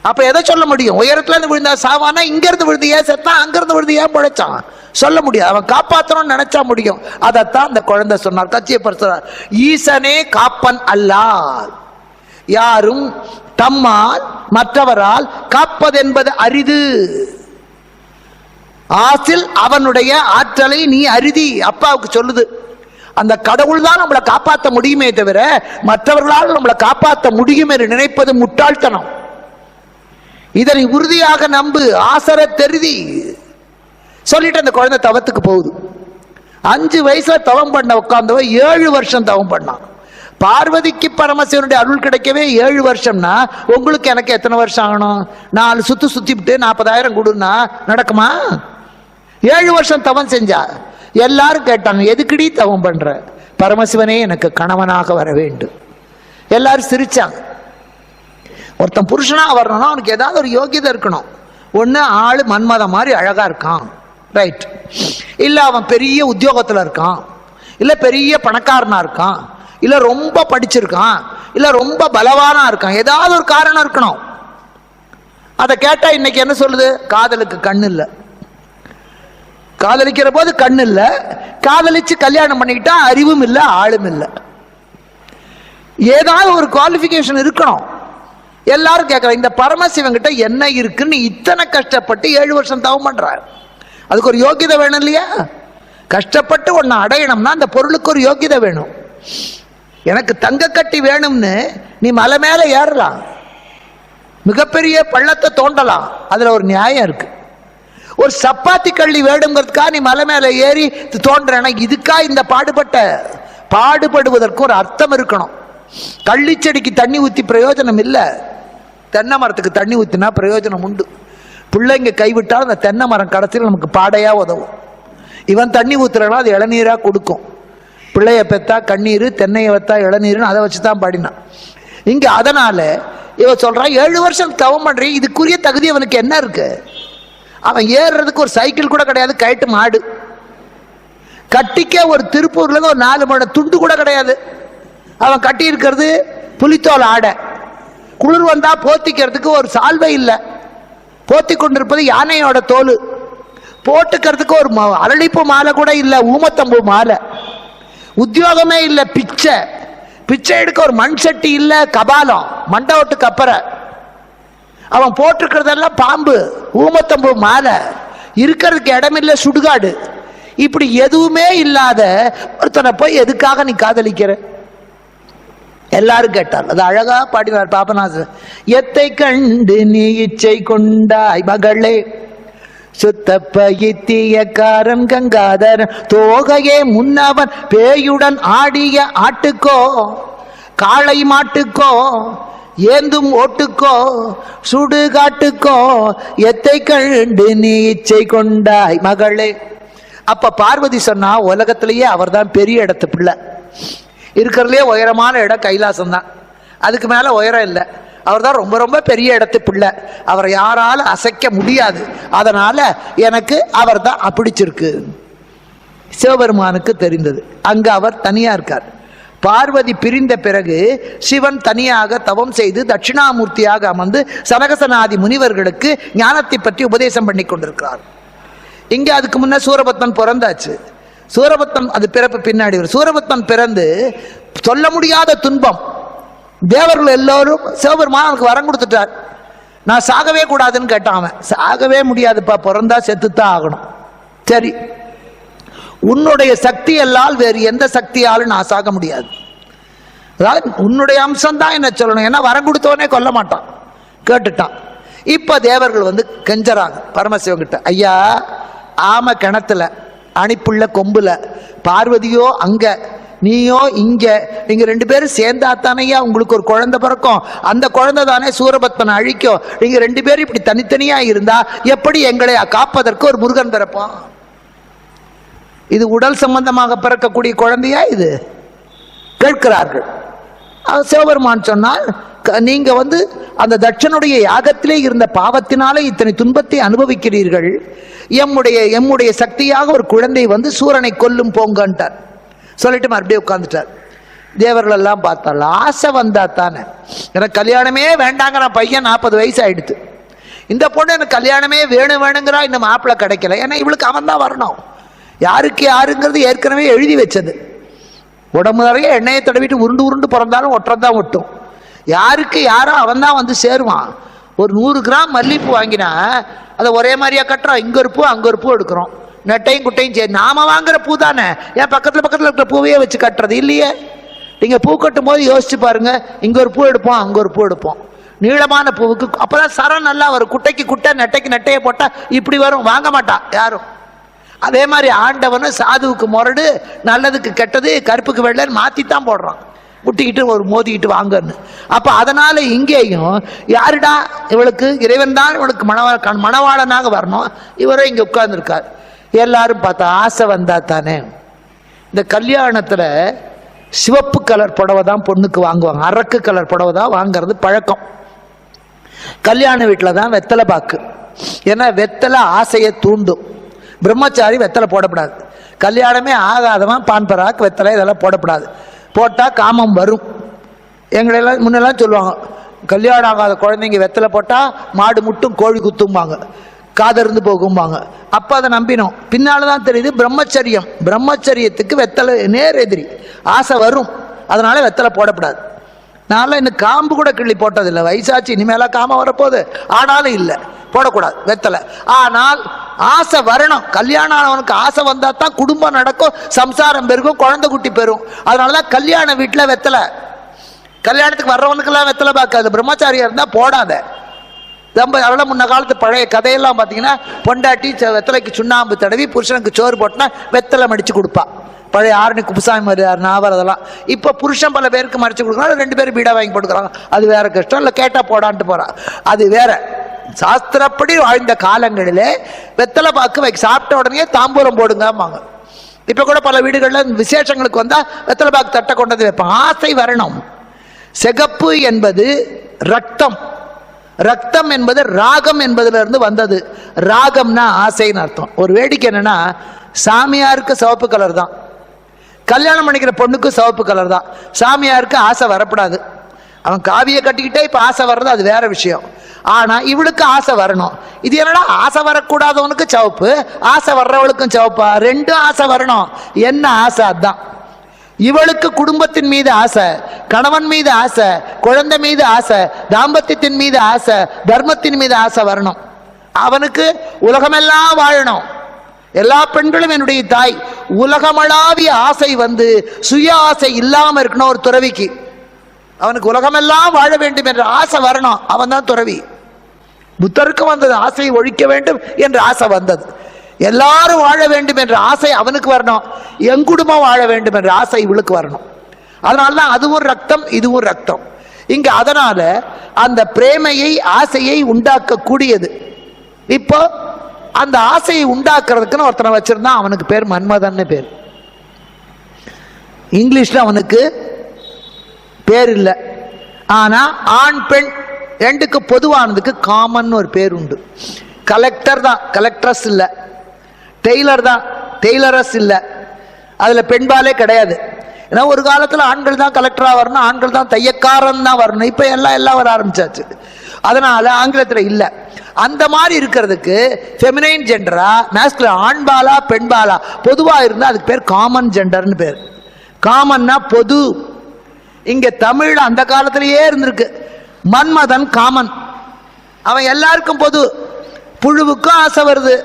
அப்ப எதை சொல்ல முடியும்? உயரத்துல இருந்து விழுந்தா சாவானா, இங்க இருந்து விழுந்து ஏன் செத்தான், அங்க இருந்து விழுந்து ஏன் பிழைச்சான் சொல்ல முடியாது. அவன் காப்பாற்றணும்னு நினைச்சா முடியும். அதைத்தான் அந்த குழந்தை சொன்னார். கச்சியப்படுத்துறார், ஈசனே காப்பன் அல்லால் யாரும் தம்மால் மற்றவரால் காப்பதென்பது அரிது. ஆசில் அவனுடைய ஆற்றலை நீ அரிதி. அப்பாவுக்கு சொல்லுது, அந்த கடவுள் தான் நம்மளை காப்பாற்ற முடியுமே தவிர மற்றவர்களால் நம்மளை காப்பாற்ற முடியும் என்று நினைப்பது முட்டாள்தனம். இதனை உறுதியாக நம்பு, ஆசர தெரிதி சொல்லிட்டு அந்த குழந்தை தவத்துக்கு போகுது. 5 வயசுல தவம் பண்ண உட்கார்ந்தவ 7 வருஷம் தவம் பண்ணான். பார்வதிக்கு பரமசிவனுடைய அருள் கிடைக்கவே 7 வருஷம்னா உங்களுக்கு எனக்கு எத்தனை வருஷம் ஆகணும்? 4 சுத்து சுத்திவிட்டு 40,000 கொடுன்னா நடக்குமா? 7 வருஷம் தவம் செஞ்சா. எல்லாரும் கேட்டாங்க, எதுக்குடி தவம் பண்ற? பரமசிவனே எனக்கு கணவனாக வர வேண்டும். எல்லாரும் சிரிச்சாங்க. ஒருத்தன் புருஷனா வரணும்னா அவனுக்கு ஏதாவது ஒரு யோகியதை இருக்கணும். ஒண்ணு ஆளு மன்மத மாதிரி அழகா இருக்கான், ரைட், இல்ல அவன் பெரிய உத்தியோகத்துல இருக்கான், இல்ல பெரிய பணக்காரனா இருக்கான், இல்ல ரொம்ப படிச்சிருக்கான், இல்ல ரொம்ப பலவானா இருக்கான், ஏதாவது ஒரு காரணம் இருக்கணும். அதை கேட்டா இன்னைக்கு என்ன சொல்லுது? காதலுக்கு கண்ணு இல்ல, காதலிக்கிற போது கண்ணு இல்ல, காதலிச்சு கல்யாணம் பண்ணிக்கிட்டா அறிவும் இல்ல, ஆளும் இல்ல. ஏதாவது ஒரு குவாலிஃபிகேஷன் இருக்கணும். எல்லாரும் கேட்கறாங்க, இந்த பரமசிவன் கிட்ட என்ன இருக்குன்னு இத்தனை கஷ்டப்பட்டு 7 வருஷம் தவம் பண்றாரு. அதுக்கு ஒரு யோகியதை வேணும் இல்லையா? கஷ்டப்பட்டு ஒன்னு அடையணும்னா அந்த பொருளுக்கு ஒரு யோகியதை வேணும். எனக்கு தங்க கட்டி வேணும்னு நீ மலை மேல ஏறலாம், மிகப்பெரிய பள்ளத்தை தோண்டலாம், அதுல ஒரு நியாயம் இருக்கு. ஒரு சப்பாத்தி கள்ளி வேணுங்கிறதுக்காக நீ மலை மேல ஏறி தோன்றேன்னா இதுக்கா இந்த பாடுபடுவதற்கு ஒரு அர்த்தம் இருக்கணும். கள்ளிச்செடிக்கு தண்ணி ஊத்தி பிரயோஜனம் இல்லை, தென்னை மரத்துக்கு தண்ணி ஊத்தினா பிரயோஜனம் உண்டு. பிள்ளைங்க கைவிட்டால் அந்த தென்னை மரம் கடைசியில் நமக்கு பாடையா உதவும். இவன் தண்ணி ஊத்துறனா அது இளநீரா கொடுக்கும். பிள்ளைய பெத்தா கண்ணீர், தென்னையை வைத்தா இளநீர்னு அதை வச்சுதான் பாடினான் இங்க. அதனால இவன் சொல்றான், 7 வருஷம் தவம் பண்றீ, இதுக்குரிய தகுதி அவனுக்கு என்ன இருக்கு? அவன் ஏறுறதுக்கு ஒரு சைக்கிள் கூட கிடையாது, கயிட்டு மாடு. கட்டிக்க ஒரு திருப்பூர்ல இருந்து ஒரு 4 மணி துண்டு கூட கிடையாது. அவன் கட்டி இருக்கிறது புலித்தோல் ஆடை. குளிர் வந்தா போத்திக்கிறதுக்கு ஒரு சால்வை இல்லை, போத்தி கொண்டிருப்பது யானையோட தோல். போட்டுக்கிறதுக்கு ஒரு அரளிப்பு மாலை கூட இல்லை, ஊமத்தம்பூ மாலை. உத்தியோகமே இல்லை, பிச்சை எடுக்க ஒரு மண் சட்டி இல்லை, கபாலம் மண்டவட்டுக்கு அப்புறம். அவன் போட்டிருக்கிறதெல்லாம் பாம்பு, ஊமத்தம்பூ மாலை, இருக்கிறதுக்கு இடமில்லை, சுடுகாடு. இப்படி எதுவுமே இல்லாத ஒருத்தனை போய் எதுக்காக நீ காதலிக்கிற? எல்லாரும் கேட்டார். அது அழகா பாடினார் பாபநாசன். எத்தை கண்டு நீ இச்சை கொண்டாய் மகளே, சுத்தப்பயித்தியக்காரன் கங்காதரன் தோகையே முன்னவன் பேயுடன் ஆடிய ஆட்டுக்கோ காளை மாட்டுக்கோ ஏந்தும் ஓட்டுக்கோ சுடுகாட்டுக்கோ எத்தை கண்டு நீ இச்சை கொண்டாய் மகளே. அப்ப பார்வதி சொன்னா, உலகத்திலேயே அவர் தான் பெரிய இடத்து பிள்ளை, இருக்கிறதுலே உயரமான இடம் கைலாசம் தான், அதுக்கு மேல உயரம் இல்லை, அவர் தான் ரொம்ப ரொம்ப பெரிய இடத்து பிள்ளை, அவரை யாரால அசைக்க முடியாது, அதனால எனக்கு அவர் தான் பிடிச்சிருக்கு. சிவபெருமானுக்கு தெரிந்தது. அங்க அவர் தனியா இருக்கார். பார்வதி பிரிந்த பிறகு சிவன் தனியாக தவம் செய்து தட்சிணாமூர்த்தியாக அமர்ந்து சனகசனாதி முனிவர்களுக்கு ஞானத்தை பற்றி உபதேசம் பண்ணி கொண்டிருக்கிறார். இங்க அதுக்கு முன்ன சூரபத்மன் பிறந்தாச்சு. சூரபத்மன் அது பிறப்பு பின்னாடி. சூரபத்மன் பிறந்து சொல்ல முடியாத துன்பம், தேவர்கள் எல்லோரும் சிவபெருமான் அவனுக்கு வரம் கொடுத்துட்டார். நான் சாகவே கூடாதுன்னு கேட்டான். அவன் சாகவே முடியாதுப்பா, பிறந்தா செத்துத்தான் ஆகணும். சரி, உன்னுடைய சக்தி எல்லால் வேறு எந்த சக்தியாலும் நான் சாக முடியாது, அதாவது உன்னுடைய அம்சம் தான் என்ன சொல்லணும், ஏன்னா வரம் கொடுத்தவனே கொல்ல மாட்டான். கேட்டுட்டான். இப்ப தேவர்கள் வந்து கெஞ்சறாங்க பரமசிவன் கிட்ட, ஐயா ஆம கிணத்துல அணிப்புள்ள கொம்புல, பார்வதியோ அங்க நீயோ இங்க, நீங்க ரெண்டு பேரும் சேர்ந்தா தானையா உங்களுக்கு ஒரு குழந்தை பிறக்கும், அந்த குழந்தை தானே சூரபத்மனை அழிக்கும், நீங்க ரெண்டு பேரும் இப்படி தனித்தனியா இருந்தா எப்படி எங்களை காப்பதற்கு ஒரு முருகன் பிறப்பான்? இது உடல் சம்பந்தமாக பிறக்கக்கூடிய குழந்தையா இது? கேட்கிறார்கள். சிவபெருமான் சொன்னால், நீங்க வந்து அந்த தட்சனுடைய யாகத்திலே இருந்த பாவத்தினாலே இத்தனை துன்பத்தை அனுபவிக்கிறீர்கள், எம்முடைய சக்தியாக ஒரு குழந்தை வந்து சூரனை கொல்லும் போங்கன்ட்டார். சொல்லிட்டு மறுபடியும் உட்கார்ந்துட்டார். தேவர்கள் எல்லாம் பார்த்தாள். ஆசை வந்தா தானே, எனக்கு கல்யாணமே வேண்டாங்கிற பையன் 40 வயசு ஆயிடுத்து, இந்த பொண்ணு எனக்கு கல்யாணமே வேணுங்கிறா, இந்த மாப்பிள்ளை கிடைக்கல, ஏன்னா இவளுக்கு அவன் தான் வரணும். யாருக்கு யாருங்கிறது ஏற்கனவே எழுதி வச்சது. உடம்பு நிறைய எண்ணெயை தடவிட்டு உருண்டு உருண்டு பிறந்தாலும் ஒற்றந்தான் ஒட்டும். யாருக்கு யாரோ அவன் தான் வந்து சேருவான். ஒரு 100 கிராம் மல்லிப்பூ வாங்கினா அதை ஒரே மாதிரியா கட்டுறோம், இங்க ஒரு பூ அங்க ஒரு பூ எடுக்கிறோம், நெட்டையும் குட்டையும் சரி. நாம வாங்குற பூ தானே, ஏன் பக்கத்துல இருக்கிற பூவையே வச்சு கட்டுறது இல்லையே? நீங்க பூ கட்டும் போது யோசிச்சு பாருங்க, இங்க ஒரு பூ எடுப்போம் அங்க ஒரு பூ எடுப்போம். நீளமான பூவுக்கு அப்பதான் சரம் நல்லா வரும். குட்டைக்கு குட்டை நெட்டைக்கு நெட்டையை போட்டா இப்படி வரும், வாங்க மாட்டா யாரும். அதே மாதிரி ஆண்டவனு சாதுவுக்கு முரடு, நல்லதுக்கு கெட்டது, கருப்புக்கு வெள்ளைன்னு மாத்தித்தான் போடுறான், முட்டிக்கிட்டு ஒரு மோதிக்கிட்டு வாங்கன்னு. அப்ப அதனால இங்கேயும் யாருடா இவளுக்கு, இறைவன் தான் இவளுக்கு மணவாளனாக வரணும், இவரும் இங்க உட்கார்ந்து இருக்கார். எல்லாரும் பார்த்தா ஆசை வந்தா தானே. இந்த கல்யாணத்துல சிவப்பு கலர் புடவை தான் பொண்ணுக்கு வாங்குவாங்க, அரக்கு கலர் புடவை தான் வாங்கிறது பழக்கம். கல்யாண வீட்டுல தான் வெத்தலை பாக்கு, ஏன்னா வெத்தலை ஆசையை தூண்டும். பிரம்மச்சாரி வெத்தலை போடப்படாது, கல்யாணமே ஆகாதவன் பான் பராக் வெத்தலை இதெல்லாம் போடப்படாது, போட்டா காமம் வரும். எங்களெல்லாம் முன்னெல்லாம் சொல்லுவாங்க, கல்யாணம் ஆகாத குழந்தைங்க வெத்தலை போட்டா மாடு முட்டும் கோழி குத்தும்பாங்க, காதருந்து போகும்பாங்க. அப்ப அதை நம்பினோம். பின்னால்தான் தெரியுது பிரம்மச்சரியம், பிரம்மச்சரியத்துக்கு வெத்தலை நேர் எதிரி, ஆசை வரும், அதனால வெத்தலை போடப்படாது. நான் இன்னும் காம்பு கூட கிள்ளி போட்டதில்லை, வயசாச்சு, இனிமேலாம் காம வரப்போகுது, ஆனாலும் இல்லை போடக்கூடாது வெத்தலை. ஆனால் ஆசை வரணும். கல்யாணம் ஆனவனுக்கு ஆசை வந்தா தான் குடும்பம் நடக்கும், சம்சாரம் பெருகும், குழந்தை குட்டி பெறும். அதனாலதான் கல்யாண வீட்டுல வெத்தலை. கல்யாணத்துக்கு வர்றவனுக்கெல்லாம் வெத்தலை பார்க்காது, பிரம்மச்சாரியா இருந்தா போடாத. அதெல்லாம் முன்ன காலத்து பழைய கதையெல்லாம் பார்த்தீங்கன்னா, பொண்டாட்டி வெத்தலைக்கு சுண்ணாம்பு தடவி புருஷனுக்கு சோறு போட்டனா வெத்தலை மடிச்சு கொடுப்பா. பழைய ஆரணி குப்புசாமி மரியாதை நாவல் அதெல்லாம். இப்போ புருஷன் பல பேருக்கு மறைச்சு கொடுக்குறாங்க, 2 பேரும் பீடா வாங்கி போட்டுக்கிறாங்க, அது வேற கஷ்டம். இல்லை கேட்டா போடான்ட்டு போறான், அது வேற. சாஸ்திரப்படி வாழ்ந்த காலங்களிலே வெத்தலை பாக்கு சாப்பிட்ட உடனே தாம்பூலம் போடுங்கம்பாங்க. இப்ப கூட பல வீடுகள்ல விசேஷங்களுக்கு வந்தா வெத்தலை பாக்கு தட்டை கொண்டது வைப்பாங்க. ஆசை வரணும். சிகப்பு என்பது ரத்தம், ரத்தம் என்பது ராகம் என்பதுல இருந்து வந்தது. ராகம்னா ஆசைன்னு அர்த்தம். ஒரு வேடிக்கை என்னன்னா, சாமியாருக்கு சிவப்பு கலர் தான், கல்யாணம் பண்ணிக்கிற பொண்ணுக்கு சிவப்பு கலர் தான். சாமியாருக்கு ஆசை வரப்படாது, அவன் காவியை கட்டிக்கிட்டே இப்ப ஆசை வர்றது அது வேற விஷயம். ஆனா இவளுக்கு ஆசை வரணும். இது என்னடா, ஆசை வரக்கூடாதவனுக்கு சிவப்பு, ஆசை வர்றவளுக்கும் சிவப்பா? 2 ஆசை வரணும். என்ன ஆசை? அதான் இவளுக்கு குடும்பத்தின் மீது ஆசை, கணவன் மீது ஆசை, குழந்தை மீது ஆசை, தாம்பத்தியத்தின் மீது ஆசை, தர்மத்தின் மீது ஆசை வரணும். அவனுக்கு உலகமெல்லாம் வாழணும். எல்லா பெண்களும் என்னுடைய தாய். உலகமளாவிய ஆசை வந்து சுய ஆசை இல்லாம இருக்கணும் ஒரு துறவிக்கு. அவனுக்கு உலகமெல்லாம் வாழ வேண்டும் என்ற ஆசை வரணும், அவன் தான் துறவி. புத்தருக்கு வந்தது ஆசையை ஒழிக்க வேண்டும் என்ற ஆசை வந்தது. எல்லாரும் வாழ வேண்டும் என்ற ஆசை அவனுக்கு வரணும், என் குடும்பம் வாழ வேண்டும் என்ற ஆசை இவளுக்கு வரணும். அதனால்தான் அதுவும் ரத்தம் இதுவும் ரத்தம் இங்க. அதனால அந்த பிரேமையை ஆசையை உண்டாக்க கூடியது. இப்போ அந்த ஆசையை உண்டாக்குறதுக்குன்னு ஒருத்தனை வச்சிருந்தான், அவனுக்கு பேர் மன்மதன் பேர். இங்கிலீஷ்ல அவனுக்கு பேர் இல்லை, ஆனா ஆண் பெண் ரெண்டுக்கு பொதுவானதுக்கு காமன் ஒரு பேர் உண்டு. கலெக்டர் தான், கலெக்டரஸ் இல்லை. டெய்லர் தான், டெய்லரஸ் இல்லை. அதுல பெண்பாலே கிடையாது. ஏன்னா ஒரு காலத்துல ஆண்கள் தான் கலெக்டரா வரணும், ஆண்கள் தான் தையக்காரன் தான் வரணும். இப்ப எல்லாம் வர ஆரம்பிச்சாச்சு. அதனால ஆங்கிலத்துல இல்ல. அந்த மாதிரி இருக்கிறதுக்கு ஃபெமினைன் ஜெண்டரா மேஸ்குலின் ஆண்பாலா பெண்பாலா பொதுவா இருந்தா அதுக்கு பேர் காமன் ஜெண்டர்னு பேர். காமன்னா பொது. இங்க தமிழ் அந்த காலத்திலேயே இருந்திருக்கு. மன்மதன் காமன், அவன் எல்லாருக்கும் பொது. புழுவுக்கும் ஆசை வருது,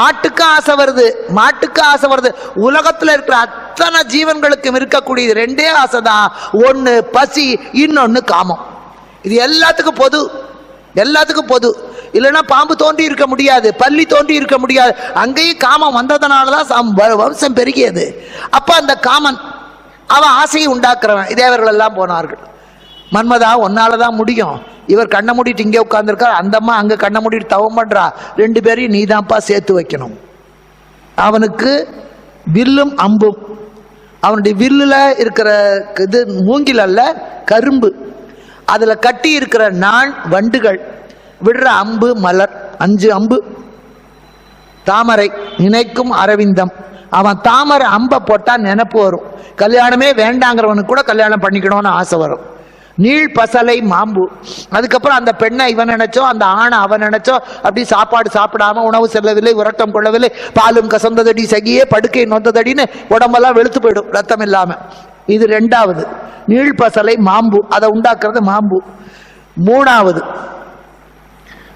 ஆட்டுக்கும் ஆசை வருது, மாட்டுக்கு ஆசை வருது. உலகத்தில் இருக்கிற அத்தனை ஜீவன்களுக்கும் இருக்கக்கூடியது ரெண்டே ஆசை தான். ஒன்னு பசி, இன்னொன்னு காமம். இது எல்லாத்துக்கும் பொது, எல்லாத்துக்கும் பொது. இல்லைன்னா பாம்பு தோன்றி இருக்க முடியாது, பள்ளி தோன்றி இருக்க முடியாது. அங்கேயும் காமம் வந்ததுனாலதான் வம்சம் பெருகியது. அப்ப அந்த காமன் அவன் ஆசையை உண்டாக்குறவன். இதேவர்கள் எல்லாம் போனார்கள். மன்மதா உன்னாலதான் முடியும். இவர் கண்ணை மூடிட்டு இங்கே உட்கார்ந்துருக்கார், அந்த அம்மா அங்க கண்ணை மூடிட்டு தவம் பண்றா. ரெண்டு பேரையும் நீதான்ப்பா சேர்த்து வைக்கணும். அவனுக்கு வில்லும் அம்பும். அவனுடைய வில்லுல இருக்கிற இது மூங்கில் அல்ல, கரும்பு. அதுல கட்டி இருக்கிற நாண் வண்டுகள், விடுற அம்பு மலர். 5 அம்பு. தாமரை நினைக்கும் அரவிந்தம். அவன் தாமரை அம்பை போட்டா நினைப்பு வரும். கல்யாணமே வேண்டாங்கிறவனுக்கு கூட கல்யாணம் பண்ணிக்கணும்னு ஆசை வரும். நீள் பசலை மாம்பு. அதுக்கப்புறம் அந்த பெண்ணை இவன் நினைச்சோ, அந்த ஆணை அவன் நினைச்சோ, அப்படி சாப்பாடு சாப்பிடாம, உணவு செல்லவில்லை, உறக்கம் கொள்ளவில்லை, பாலும் கசந்ததடி சகியே படுக்கை நொந்ததடின்னு உடம்பெல்லாம் வெளுத்து போயிடும் ரத்தம் இல்லாம. இது 2வது. நீள் பசலை மாம்பு, அதை உண்டாக்குறது மாம்பு. 3வது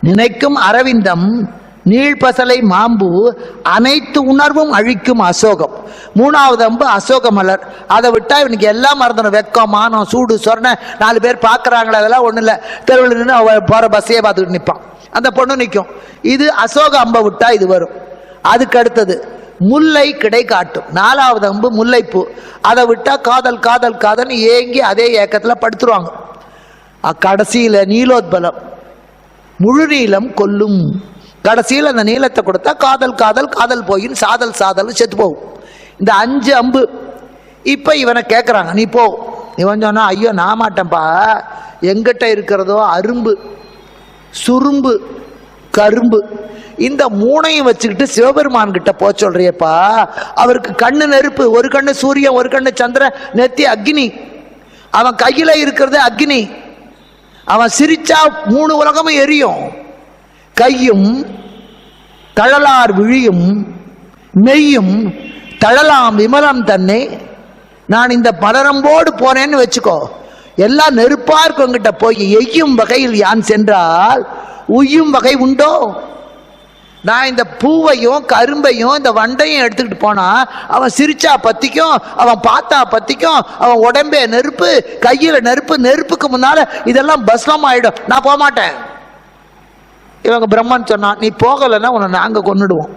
நினைக்கும் அரவிந்தம், நீழ்பசலை மாம்பு, அனைத்து உணர்வும் அழிக்கும் அசோகம். 3வது அம்பு அசோக மலர். அதை விட்டா இவனுக்கு எல்லாம் மறந்துடும். வெக்கம், மானம், சூடு, சொர்ண, 4 பேர் பார்க்கறாங்களா, அதெல்லாம் ஒண்ணு இல்லை. தெருவில் நின்று போற பஸ்ஸையே பார்த்துக்கிட்டு நிற்பான். அந்த பொண்ணு நிற்கும். இது அசோக அம்பை விட்டா இது வரும். அதுக்கு அடுத்தது முல்லை கிடை காட்டும். 4வது அம்பு முல்லைப்பூ. அதை விட்டா காதல் காதல் காதல் ஏங்கி அதே ஏக்கத்துல படுத்துருவாங்க. கடைசியில நீலோத்பலம், முழு நீளம் கொல்லும். கடைசியில் அந்த நீளத்தை கொடுத்தா காதல் காதல் காதல் போயின் சாதல் சாதல் செத்து போகும். இந்த 5 அம்பு. இப்ப இவனை கேட்கறாங்க, நீ போ. இவன் சொன்னா, ஐயோ நான் மாட்டேன்ப்பா, எங்கிட்ட இருக்கிறதோ அரும்பு, சுரும்பு, கரும்பு, இந்த 3ஐயும் வச்சுக்கிட்டு சிவபெருமான் கிட்ட போ சொல்றியப்பா. அவருக்கு கண்ணு நெருப்பு, ஒரு கண்ணு சூரியன், ஒரு கண்ணு சந்திரன், நெத்தி அக்னி. அவன் கையில இருக்கிறது அக்னி. அவன் சிரிச்சா 3 உலகமும் எரியும். கையும் தழலார் விழியும் மெய்யும் தழலாம் விமலம் தன்னை. நான் இந்த மலரம்போடு போனேன்னு வச்சுக்கோ, எல்லாம் நெருப்பா இருக்கவங்கிட்ட போய் எய்யும் வகையில் யான் சென்றால் உய்யும் வகை உண்டோ? நான் இந்த பூவையும் கரும்பையும் இந்த வண்டையும் எடுத்துக்கிட்டு போனா அவன் சிரிச்சா பத்திக்கும், அவன் பார்த்தா பத்திக்கும், அவன் உடம்பே நெருப்பு, கையில நெருப்பு, நெருப்புக்கு முன்னால இதெல்லாம் பஸ்மம் ஆயிடும். நான் போக மாட்டேன். இவங்க பிரம்மன் சொன்னான், நீ போகலைன்னா உன்னை நாங்க கொன்னுடுவோம்.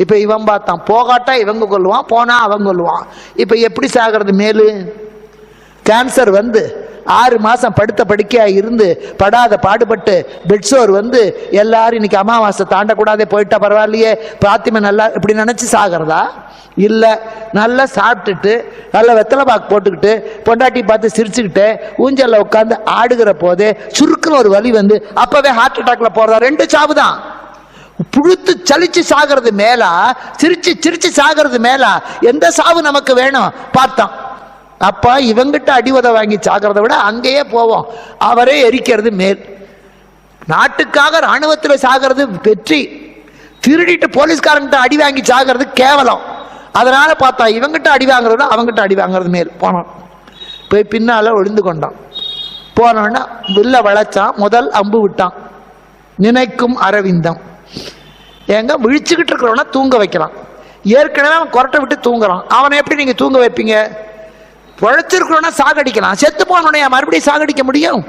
இப்ப இவன் பார்த்தான், போகாட்டா இவங்க கொல்லுவான், போனா அவன் கொல்லுவான். இப்ப எப்படி சாகிறது? மேலு கேன்சர் வந்து 6 மாசம் படுத்த படுக்கையா இருந்து படாத பாடுபட்டு பெட்சோர் வந்து எல்லாரும் இன்னைக்கு அமாவாசை தாண்டக்கூடாதே, போயிட்டா பரவாயில்லையே, பிராத்திமை நல்லா இப்படி நினைச்சு சாகிறதா? இல்ல, நல்லா சாப்பிட்டுட்டு நல்லா வெத்தலை பாக்கு போட்டுக்கிட்டு பொண்டாட்டி பார்த்து சிரிச்சுக்கிட்டு ஊஞ்சல்ல உட்காந்து ஆடுகிற போதே சுருக்குன்னு ஒரு வலி வந்து அப்பவே ஹார்ட் அட்டாக்ல போறதா? 2 சாவு தான். புழுத்து சலிச்சு சாகிறது மேலா, சிரிச்சு சிரிச்சு சாகிறது மேலா? எந்த சாவு நமக்கு வேணும் பார்த்தான். அப்பா இவங்கிட்ட அடிவதை வாங்கி சாகிறத விட அங்கேயே போவோம், அவரே எரிக்கிறது மேல். நாட்டுக்காக ராணுவத்தில் சாகிறது வெற்றி, திருடிட்டு போலீஸ்காரங்கிட்ட அடி வாங்கி சாகிறது கேவலம். அதனால பார்த்தா இவங்கிட்ட அடி வாங்குறத அவங்கிட்ட அடி வாங்குறது மேல். போனான், போய் பின்னால ஒளிந்து கொண்டான். போனோன்னா வில்ல வளைச்சான், முதல் அம்பு விட்டான். நினைக்கும் அரவிந்தம். ஏங்க விழிச்சுக்கிட்டு இருக்கிறவனா தூங்க வைக்கலாம். ஏற்கனவே அவன் கொரட்டை விட்டு தூங்குறான், அவனை எப்படி நீங்க தூங்க வைப்பீங்க? பொழைச்சிருக்கிறோன்னா சாகடிக்கலாம், செத்து போனோடைய மறுபடியும் சாகடிக்க முடியும்?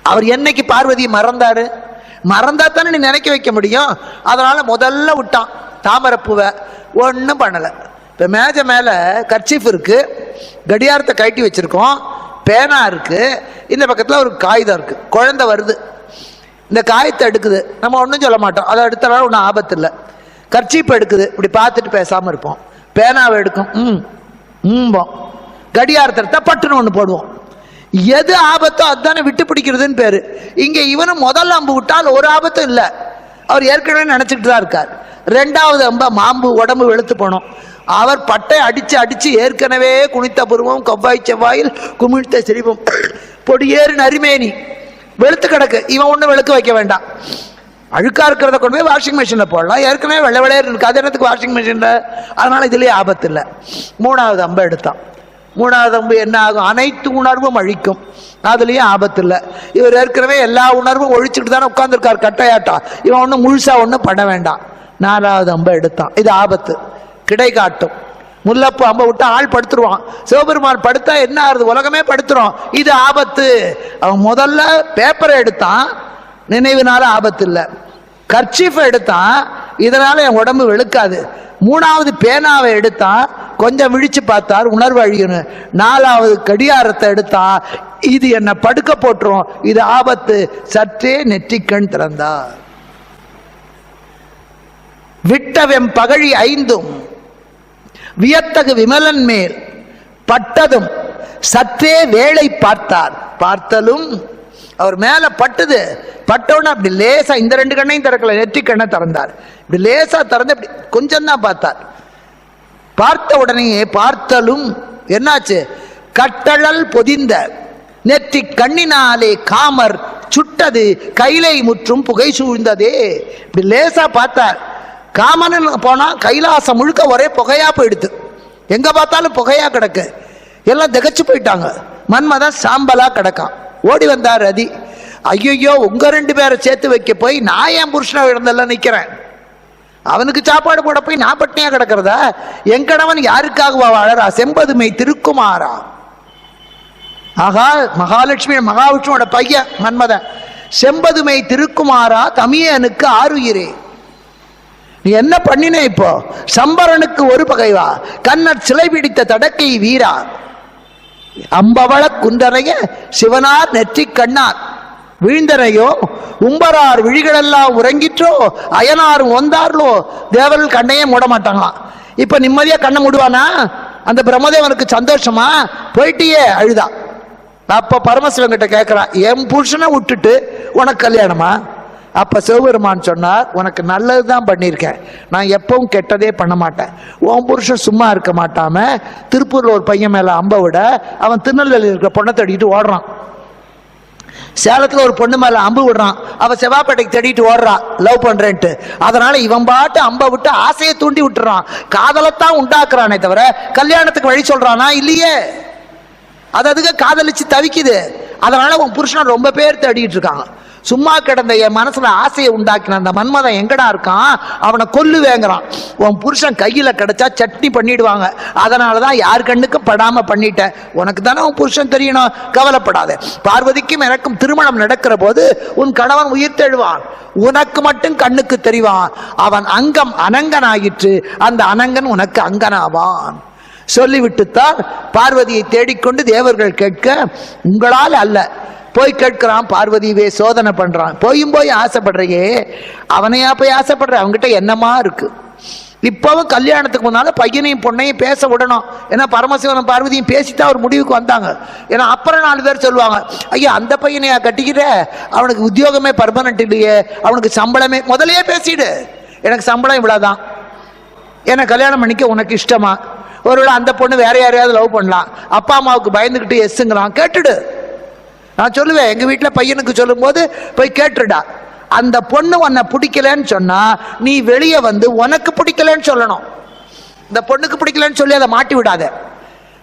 அவர் என்னைக்கு பார்வதி மறந்தாரு? மறந்தா தானே நீ நினைக்க வைக்க முடியும். அதனால முதல்ல விட்டான் தாமரைப்பூவை, ஒன்றும் பண்ணலை. இப்போ மேஜை மேலே கர்ச்சீஃப் இருக்கு, கடியாரத்தை கட்டி வச்சிருக்கோம், பேனா இருக்கு, இந்த பக்கத்தில் ஒரு காகிதம் இருக்கு, குழந்தை வருது, இந்த காயத்தை எடுக்குது, நம்ம ஒன்றும் சொல்ல மாட்டோம், அதை எடுத்தனால ஒன்றும் ஆபத்து இல்லை. கர்ச்சீப் எடுக்குது, இப்படி பார்த்துட்டு பேசாமல் இருப்போம். பேனாவை எடுக்கும், போம். கடியாரத்தை எடுத்தா பட்டுன்னு ஒன்று போடுவோம். எது ஆபத்தோ அதுதானே விட்டு பிடிக்கிறதுன்னு பேரு. இங்க இவனும் முதல் அம்பு விட்டால் ஒரு ஆபத்தும் இல்லை, அவர் ஏற்கனவே நினைச்சுட்டு தான் இருக்கார். ரெண்டாவது அம்பா மாம்பு உடம்பு வெளுத்து போனோம். அவர் பட்டை அடிச்சு அடிச்சு ஏற்கனவே குனித்த புருவம், கொவ்வாய் செவ்வாயில் குமிழ்த்த சிரிப்பும், பொடியேறு நரிமேனி வெளுத்து கிடக்கு. இவன் ஒன்றும் வெளுக்க வைக்க வேண்டாம், அழுக்கா இருக்கிறத கொண்டு போய் வாஷிங் மிஷினில் போடலாம், ஏற்கனவே வெள்ளை வெள்ளையர் இருக்கு, அது என்னத்துக்கு வாஷிங் மிஷினில்? அதனால இதுலேயே ஆபத்து இல்லை. மூணாவது அம்பை எடுத்தான். மூணாவது அம்பு என்ன ஆகும்? அனைத்து உணர்வும் அழிக்கும், அதுலேயும் ஆபத்து இல்லை. இவர் ஏற்கனவே எல்லா உணர்வும் ஒழிச்சுட்டு தானே உட்காந்துருக்கார் கட்டையாட்டா, இவன் ஒன்றும் முழுசா ஒன்றும் பண்ண வேண்டாம். நாலாவது அம்பை எடுத்தான், இது ஆபத்து, கிடை காட்டும். முல்லப்பு அம்பை விட்டா ஆள் படுத்துருவான், சிவபெருமான் படுத்தா என்ன ஆகுது? உலகமே படுத்துரும், இது ஆபத்து. அவன் முதல்ல பேப்பரை எடுத்தான், நினைவுனால ஆபத்து இல்லை. கர்ச்சீஃபை எடுத்தான், இதனால என் உடம்பு வெளுக்காது. மூணாவது பேனாவை எடுத்தான், கொஞ்சம் விழிச்சு பார்த்தார், உணர்வு அழியணும். நாலாவது கடியாரத்தை எடுத்தான், இது என்ன படுக்க போட்டுரும், இது ஆபத்து, சற்றே நெற்றிக்கண் திறந்தார். விட்டவெம் பகழி ஐந்தும் வியத்தகு விமலன் மேல் பட்டதும் சற்றே வேளை பார்த்தார். பார்த்தலும் அவர் மேல பட்டுது, பட்டவுடனே அப்படி லேசா இந்த ரெண்டு கண்ணையும் திறக்கல, நெற்றி கண்ணை திறந்தார். இப்படி லேசா திறந்து அப்படி கொஞ்சம் தான் பார்த்தார். பார்த்த உடனே பார்த்தலும் என்னாச்சு? கட்டழல் பொதிந்த நெற்றி கண்ணினாலே காமர் சுட்டது கைலை முற்றும் புகை சூழ்ந்ததே. இப்படி லேசா பார்த்தார். காமன் போனா கைலாசம் முழுக்க ஒரே புகையா போயிடுது, எங்க பார்த்தாலும் புகையா கிடக்கு, எல்லாம் திகச்சு போயிட்டாங்க. மன்மதன் சாம்பலா கிடக்கான். ஓடி வந்தார் ரதி. ஐயோ, உங்க ரெண்டு பேரை சேர்த்து வைக்க போய் நான் என் புருஷனை இழந்தெல்லாம் நிக்கிறேன், அவனுக்கு சாப்பாடு போட போய் நான் பட்டினியா கிடக்கிறதா? என் கணவன் யாருக்காக வாழறா? செம்பதுமை திருக்குமாரா. ஆகா, மகாலட்சுமி மகாவிஷ்ணுவோட பையன் மன்மதன். செம்பதுமை திருக்குமாரா தமியனுக்கு ஆறுயிரே, நீ என்ன பண்ணினே? இப்போ சம்பரனுக்கு ஒரு பகைவா, கண்ணர் சிலை பிடித்த தடக்கை வீரா, அம்பவள குந்தரைய சிவனார் நெற்றி கண்ணார் வீழ்ந்தனையோ, உம்பரார் விழிகளெல்லாம் உறங்கிற்றோ, அயனாரும் ஒந்தார்களோ, தேவர்கள் கண்ணையே மூட மாட்டாங்களாம். இப்ப நிம்மதியா கண்ணை மூடுவானா? அந்த பிரம்மதேவனுக்கு சந்தோஷமா? போயிட்டியே அழுதா. அப்ப பரமசிவன் கிட்ட கேட்கிறான், என் புருஷனை விட்டுட்டு உனக்கு கல்யாணமா? அப்ப சிவபெருமான் சொன்னார், உனக்கு நல்லதுதான் பண்ணியிருக்கேன், நான் எப்பவும் கெட்டதே பண்ண மாட்டேன். உன் புருஷன் சும்மா இருக்க மாட்டாம திருப்பூர்ல ஒரு பையன் மேல அம்ப விட அவன் திருநெல்வேலியில் இருக்கிற பொண்ணை தேடிட்டு ஓடுறான். சேலத்துல ஒரு பொண்ணு மேல அம்பு விடுறான், அவ செவ்வாப்பேட்டைக்கு தேடிட்டு ஓடுறான் லவ் பண்றேன்ட்டு. அதனால இவன் பாட்டு அம்ப விட்டு ஆசையை தூண்டி விட்டுறான், காதலத்தான் உண்டாக்குறானே தவிர கல்யாணத்துக்கு வழி சொல்றானா இல்லையே. அது அதுக்கு காதலிச்சு தவிக்குது. அதனால உன் புருஷனை ரொம்ப பேர் தேடிட்டு இருக்காங்க. சும்மா கிடந்த என் மனசுல ஆசையை உண்டாக்கின அந்த மன்மதன் எங்கடா இருக்கான், அவனை கொல்லுவேங்கிறான். உன் புருஷன் கையில கிடைச்சா சட்னி பண்ணிடுவாங்க, அதனாலதான் யார் கண்ணுக்கும் படாம பண்ணிட்ட. உனக்கு தானே உன் புருஷன் தெரியணும், கவலைப்படாத. பார்வதிக்கும் எனக்கும் திருமணம் நடக்கிற போது உன் கணவன் உயிர் தெழுவான், உனக்கு மட்டும் கண்ணுக்கு தெரிவான். அவன் அங்கம் அனங்கனாயிற்று, அந்த அனங்கன் உனக்கு அங்கனாவான். சொல்லிவிட்டுத்தான் பார்வதியை தேடிக்கொண்டு தேவர்கள் கேட்க, உங்களால் அல்ல, போய் கேட்கிறான். பார்வதியே சோதனை பண்றான். போய் ஆசைப்படுறையே, அவனையா போய் ஆசைப்படுற? அவங்ககிட்ட என்னமா இருக்கு? இப்பவும் கல்யாணத்துக்கு முன்னால பையனையும் பொண்ணையும் பேச விடணும். ஏன்னா பரமசிவனும் பார்வதியும் பேசித்தான் ஒரு முடிவுக்கு வந்தாங்க. ஏன்னா அப்புறம் 4 பேர் சொல்லுவாங்க, ஐயா அந்த பையனையா கட்டிக்கிற, அவனுக்கு உத்தியோகமே பர்மனன்ட் இல்லையே, அவனுக்கு சம்பளமே, முதலையே பேசிடு, எனக்கு சம்பளம் இவ்வளவுதான், என்ன கல்யாணம் பண்ணிக்க உனக்கு இஷ்டமா? ஒருவேளை அந்த பொண்ணு வேற யாரையாவது லவ் பண்ணலாம், அப்பா அம்மாவுக்கு பயந்துகிட்டு எஸ்ஸுங்களாம், கேட்டுடு. நான் சொல்லுவேன், எங்க வீட்டுல பையனுக்கு சொல்லும் போது போய் கேட்டுடா. அந்த பொண்ணு உன்னை பிடிக்கலன்னு சொன்னா நீ வெளியே வந்து உனக்கு பிடிக்கலன்னு சொல்லணும். இந்த பொண்ணுக்கு பிடிக்கலன்னு சொல்லி அதை மாட்டி விடாத.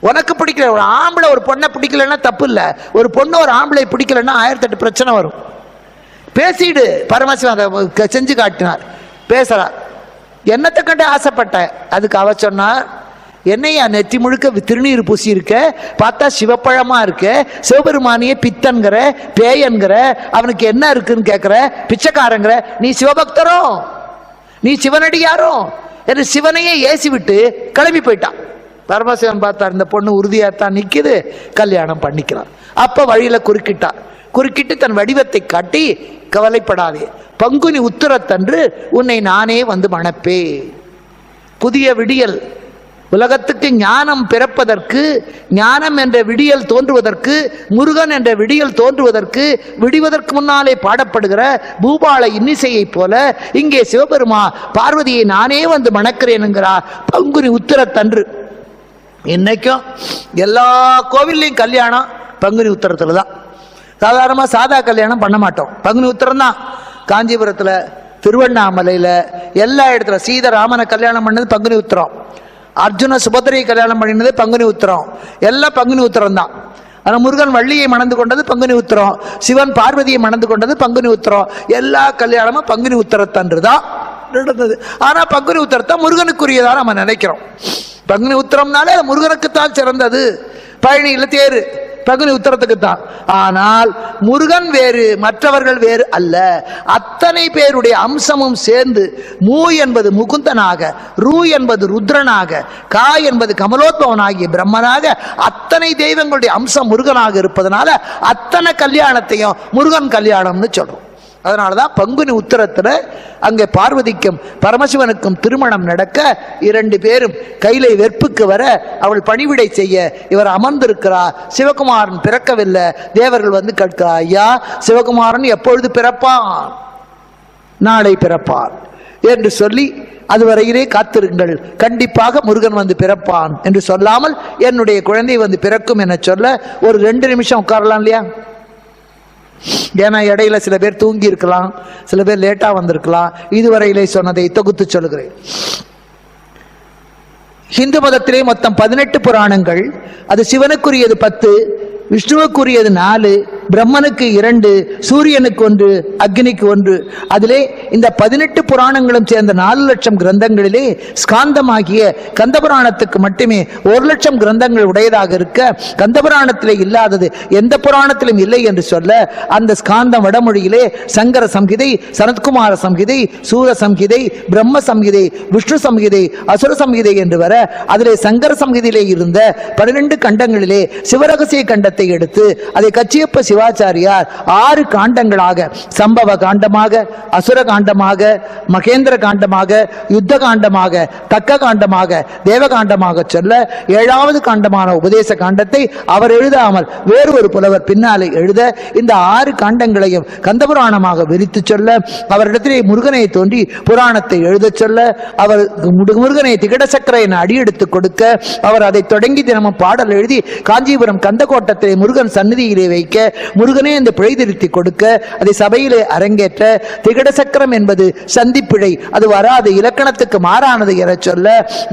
உனக்கு பிடிக்கல, ஒரு ஆம்பளை ஒரு பொண்ணை பிடிக்கலன்னா தப்பு இல்லை, ஒரு பொண்ணு ஒரு ஆம்பளை பிடிக்கலன்னா 1008 பிரச்சனை வரும். பேசிடு. பரமசிவன் அதை செஞ்சு காட்டினார். பேசுறார், என்னத்தை கண்டு ஆசைப்பட்ட? அதுக்கு அவ சொன்னா, என்னையா நெற்றி முழுக்க திருநீர் பூசி இருக்க, பார்த்தா சிவப்பழமா இருக்க, சிவபெருமானியே பித்தன்கிற பேயன்கிற, அவனுக்கு என்ன இருக்குன்னு கேட்கிற, பிச்சைக்காரங்கிற, நீ சிவபக்தரோ, நீ சிவனடியாரோ என்று சிவனையே ஏசி விட்டு கிளம்பி போயிட்டான். பரமசிவன் பார்த்தார், இந்த பொண்ணு உறுதியாத்தான் நிக்குது, கல்யாணம் பண்ணிக்கிறான். அப்ப வழியில குறுக்கிட்டு தன் வடிவத்தை காட்டி, கவலைப்படாதே, பங்குனி உத்திரத்தன்று உன்னை நானே வந்து மணப்பே. புதிய விடியல், உலகத்துக்கு ஞானம் பிறப்பதற்கு, ஞானம் என்ற விடியல் தோன்றுவதற்கு, முருகன் என்ற விடியல் தோன்றுவதற்கு விடிவதற்கு முன்னாலே பாடப்படுகிற பூபால இன்னிசையை போல இங்கே சிவபெருமா பார்வதியை நானே வந்து மணக்கிறேனுங்கிறார் பங்குனி உத்திரத்தன்று. இன்னைக்கும் எல்லா கோவில்லையும் கல்யாணம் பங்குனி உத்திரத்துல தான். சாதாரணமாக சாதா கல்யாணம் பண்ண மாட்டோம், பங்குனி உத்திரம் தான். காஞ்சிபுரத்தில், திருவண்ணாமலையில், எல்லா இடத்துல சீதராமனை கல்யாணம் பண்ணது பங்குனி உத்திரம், அர்ஜுன சுபத்திரையை கல்யாணம் பண்ணினது பங்குனி உத்திரம், எல்லாம் பங்குனி உத்திரம் தான். ஆனால் முருகன் வள்ளியை மணந்து கொண்டது பங்குனி உத்திரம், சிவன் பார்வதியை மணந்து கொண்டது பங்குனி உத்திரம். எல்லா கல்யாணமும் பங்குனி உத்திரத்தன்று தான் நடந்தது. ஆனால் பங்குனி உத்திரத்தை முருகனுக்குரியதாக நம்ம நினைக்கிறோம். பங்குனி உத்திரம்னாலே முருகனுக்குத்தான் சிறந்தது. பழனியில் தேரு பங்குனி உத்திரத்துக்கு தான். ஆனால் முருகன் வேறு, மற்றவர்கள் வேறு அல்ல. அத்தனை பேருடைய அம்சமும் சேர்ந்து மூ என்பது முகுந்தனாக, ரூ என்பது ருத்ரனாக, கா என்பது கமலோத்பவனாகிய பிரம்மனாக, அத்தனை தெய்வங்களுடைய அம்சம் முருகனாக இருப்பதனால அத்தனை கல்யாணத்தையும் முருகன் கல்யாணம்னு சொல்றோம். அதனாலதான் பங்குனி உத்திரத்துல அங்கே பார்வதிக்கும் பரமசிவனுக்கும் திருமணம் நடக்க, இரண்டு பேரும் கைலை வெற்புக்கு வர, அவள் பணிவிடை செய்ய இவர் அமர்ந்திருக்கிறார். சிவகுமாரன் பிறக்கவில்லை. தேவர்கள் வந்து கேட்கிறார், ஐயா சிவகுமாரன் எப்பொழுது பிறப்பான்? நாளை பிறப்பான் என்று சொல்லி, அதுவரையிலே காத்திருங்கள், கண்டிப்பாக முருகன் வந்து பிறப்பான் என்று சொல்லாமல் என்னுடைய குழந்தை வந்து பிறக்கும் என சொல்ல ஒரு 2 நிமிஷம் உட்காரலாம் இல்லையா? ஏன்னா இடையில சில பேர் தூங்கி இருக்கலாம், சில பேர் லேட்டா வந்திருக்கலாம். இதுவரையிலே சொன்னதை தொகுத்து சொல்லுகிறேன். இந்து மதத்திலே மொத்தம் 18 புராணங்கள். அது சிவனுக்குரியது 10, விஷ்ணுவுக்குரியது 4, பிரம்மனுக்கு 2, சூரியனுக்கு 1, அக்னிக்கு 1. அதிலே இந்த 18 புராணங்களும் சேர்ந்த 4 லட்சம் கிரந்தங்களிலே ஸ்காந்தமாகிய கந்தபுராணத்துக்கு மட்டுமே 1 லட்சம் கிரந்தங்கள் உடையதாக இருக்க, கந்தபுராணத்திலே இல்லாதது எந்த புராணத்திலும் இல்லை என்று சொல்ல, அந்த ஸ்காந்தம் வடமொழியிலே சங்கர சம்ஹிதை, சனத்குமார சம்ஹிதை, சூர சம்ஹிதை, பிரம்ம சம்ஹிதை, விஷ்ணு சம்ஹிதை, அசுர சம்ஹிதை என்று வர, அதிலே சங்கர சம்ஹிதையிலே இருந்த 12 கண்டங்களிலே சிவரகசிய கண்டத்தை எடுத்து அதை கச்சியப்ப சிவாச்சாரியார் 6 காண்டங்களாக, சம்பவ காண்டமாக, அசுர காண்டமாக, மகேந்திர காண்டமாக, யுத்த காண்டமாக, தக்க காண்டமாக, தேவகாண்டமாக சொல்ல, 7வது காண்டமான உபதேச காண்டத்தை அவர் எழுதாமல் வேறு ஒரு புலவர் பின்னாலே எழுத, இந்த 6 காண்டங்களையும் கந்தபுராணமாக விரித்து சொல்ல, அவரிடத்திலே முருகனை தோன்றி புராணத்தை எழுத சொல்ல, அவர் முருகனை திகட சக்கரை என அடியெடுத்துக் கொடுக்க, அவர் அதை தொடங்கி தினமும் பாடல் எழுதி காஞ்சிபுரம் கந்தகோட்டத்திலே முருகன் சந்நிதியிலே வைக்க, முருகனே இந்த பிழை திருத்தி கொடுக்க, அதை சபையிலே அரங்கேற்ற, திகட சக்கரம் என்பது சந்திப்பிழை, அது வராது, இலக்கணத்துக்கு மாறானது என சொல்ல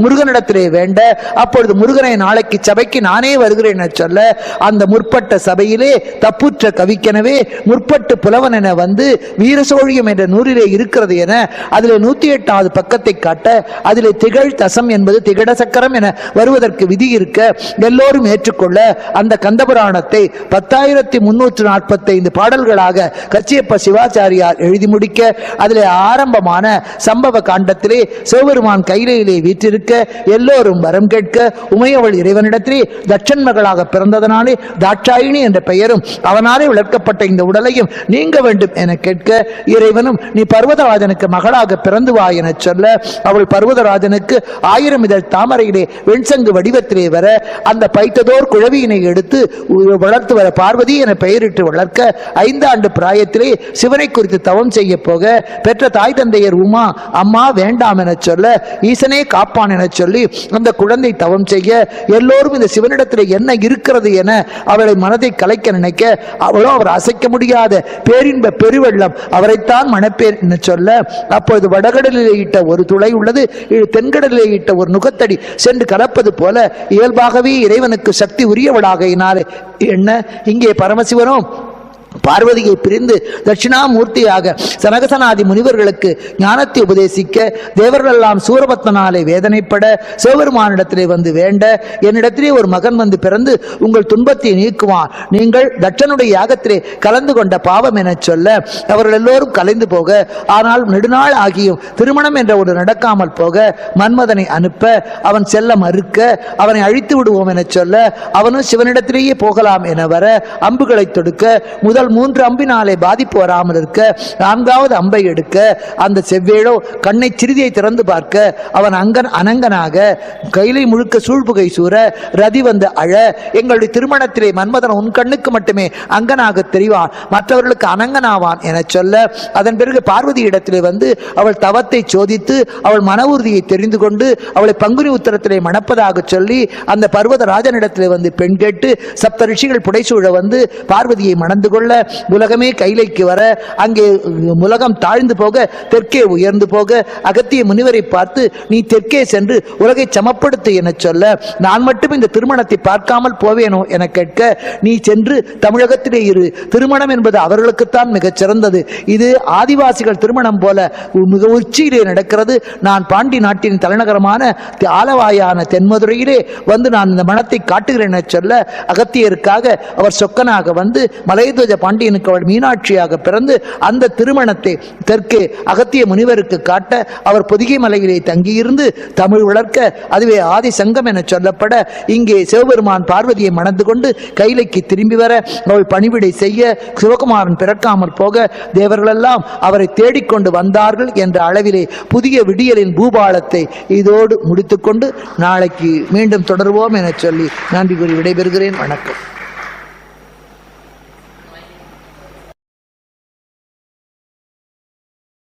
முருகனிடத்திலே வேண்ட, அப்பொழுது முருகனை நாளைக்கு சபைக்கு நானே வருகிறேன் என சொல்ல, அந்த முற்பட்ட சபையிலே தப்புற்ற கவிக்கெனவே முற்பட்டு புலவன் என வந்து வீரசோழியம் என்ற நூலிலே இருக்கிறது என அதிலே 108வது பக்கத்தை காட்ட, அதிலே திகழ் தசம் என்பது திகட சக்கரம் என வருவதற்கு விதி இருக்க, எல்லோரும் ஏற்றுக்கொள்ள அந்த கந்தபுராணத்தை 10,345 பாடல்களாக கச்சியப்ப சிவாச்சாரியார் எழுதி முடிக்க, அதிலே ஆரம்பமான சம்பவ காண்டத்திலே சிவபெருமான் கையிலே வீற்றிருக்க, எல்லோரும் வரம் கேட்க, உமையவள் இறைவனிடத்திலே தட்சன் மகளாக பிறந்ததனாலே தாட்சாயினி என்ற பெயரும் அவனாலே வளர்க்கப்பட்ட இந்த உடலையும் நீங்க வேண்டும் என கேட்க, இறைவனும் நீ பர்வதராஜனுக்கு மகளாக பிறந்து வா என சொல்ல, அவள் பர்வதராஜனுக்கு 1000 இதழ் தாமரையிலே வெண்சங்கு வடிவத்திலே வர, அந்த பைத்ததோர் குழவியினை எடுத்து வளர்த்து வர பார்வதி என பெயரிட்டு வளர்க்க, 5 ஆண்டு பிராயத்திலே சிவனை குறித்து தவம் செய்ய போக, பெற்ற தாய் தந்தையர் உமா அம்மா வேண்டாம் என சொல்ல, ஈசனே காப்பான் என சொல்லி அந்த குழந்தை தவம் செய்ய, எல்லோரும் இந்த சிவனிடத்தில் என்ன இருக்கிறது என அவளை மனதை கலைக்க நினைக்க, அவளோ அவர் அசைக்க முடியாத பேரின்ப பெருவெள்ளம், அவரைத்தான் மணப்பேர் என சொல்ல, அப்பொழுது வடகடலிலே இட்ட ஒரு துளை உள்ளது, தென்கடலிலே இட்ட ஒரு நுகத்தடி சென்று கலப்பது போல இயல்பாகவே இறைவனுக்கு சக்தி உரியவளாக என்ன இங்கே பரமசிவனும் பார்வதியை பிரிந்து தட்சிணாமூர்த்தியாக சனகசனாதி முனிவர்களுக்கு ஞானத்தை உபதேசிக்க தேவர்களெல்லாம் சூரபத்மனாலே வேதனைப்பட சிவபெருமானிடத்திலே வந்து வேண்ட, என்னிடத்திலே ஒரு மகன் வந்து பிறந்து உங்கள் துன்பத்தை நீக்குவான், நீங்கள் தட்சனுடைய யாகத்திலே கலந்து கொண்ட பாவம் என சொல்ல அவர்கள் எல்லோரும் கலைந்து போக, ஆனால் நெடுநாள் ஆகியும் திருமணம் என்ற ஒரு நடக்காமல் போக மன்மதனை அனுப்ப அவன் செல்ல மறுக்க அவனை அழித்து விடுவோம் என சொல்ல அவனும் சிவனிடத்திலேயே போகலாம் என வர அம்புகளை தொடுக்க முதல் 3 அம்பினாலே பாதிப்பு வராமல் இருக்க 4வது அம்பை எடுக்க அந்த செவ்வேளோ கண்ணை சிறிதியை திறந்து பார்க்க அவன் அனங்கனாக கையிலை முழுக்க சூழ்புகை சூற ரதி வந்து அழ, எங்களுடைய திருமணத்திலே மன்மதன் உன் கண்ணுக்கு மட்டுமே அங்கனாக தெரிவான், மற்றவர்களுக்கு அனங்கனாவான் என சொல்ல, அதன் பிறகு பார்வதி இடத்திலே வந்து அவள் தவத்தை சோதித்து அவள் மன உறுதியை தெரிந்து கொண்டு அவளை பங்குனி உத்தரத்திலே மணப்பதாக சொல்லி அந்த பர்வத ராஜனிடத்திலே வந்து பெண் கேட்டு சப்த ரிஷிகள் புடைசூழ வந்து பார்வதியை மணந்து கொள்ள உலகமே கைலைக்கு வர அங்கே உலகம் தாழ்ந்து போக தெற்கே உயர்ந்து போக அகத்திய முனிவரை பார்த்து நீ தெற்கே சென்று உலகை சமப்படுத்து என சொல்ல, நான் மட்டும் இந்த திருமணத்தை பார்க்காமல் போவேனோ என கேட்க, நீ சென்று தமிழகத்திலே இரு, திருமணம் என்பது அவர்களுக்குத்தான் மிகச் சிறந்தது, இது ஆதிவாசிகள் திருமணம் போல மிக உச்சியிலே நடக்கிறது, நான் பாண்டி நாட்டின் தலைநகரமான ஆலவாயான தென்மதுரையிலே வந்து நான் இந்த மனத்தை காட்டுகிறேன் என சொல்ல, அகத்தியருக்காக அவர் சொக்கனாக வந்து மலையத்வஜ பாண்டியனுக்கு அவள் மீனாட்சியாக பிறந்து அந்த திருமணத்தை தெற்கே அகத்திய முனிவருக்கு காட்ட அவர் பொதிகை மலையிலே தங்கியிருந்து தமிழ் வளர்க்க, அதுவே ஆதி சங்கம் என சொல்லப்பட இங்கே சிவபெருமான் பார்வதியை மணந்து கொண்டு கைலைக்கு திரும்பி வர அவள் பணிவிடை செய்ய சிவகுமாரன் பிறக்காமல் போக தேவர்களெல்லாம் அவரை தேடிக்கொண்டு வந்தார்கள் என்ற அளவிலே புதிய விடியலின் பூபாலத்தை இதோடு முடித்துக்கொண்டு நாளைக்கு மீண்டும் தொடர்வோம் என சொல்லி நன்றி கூறி விடைபெறுகிறேன். வணக்கம்.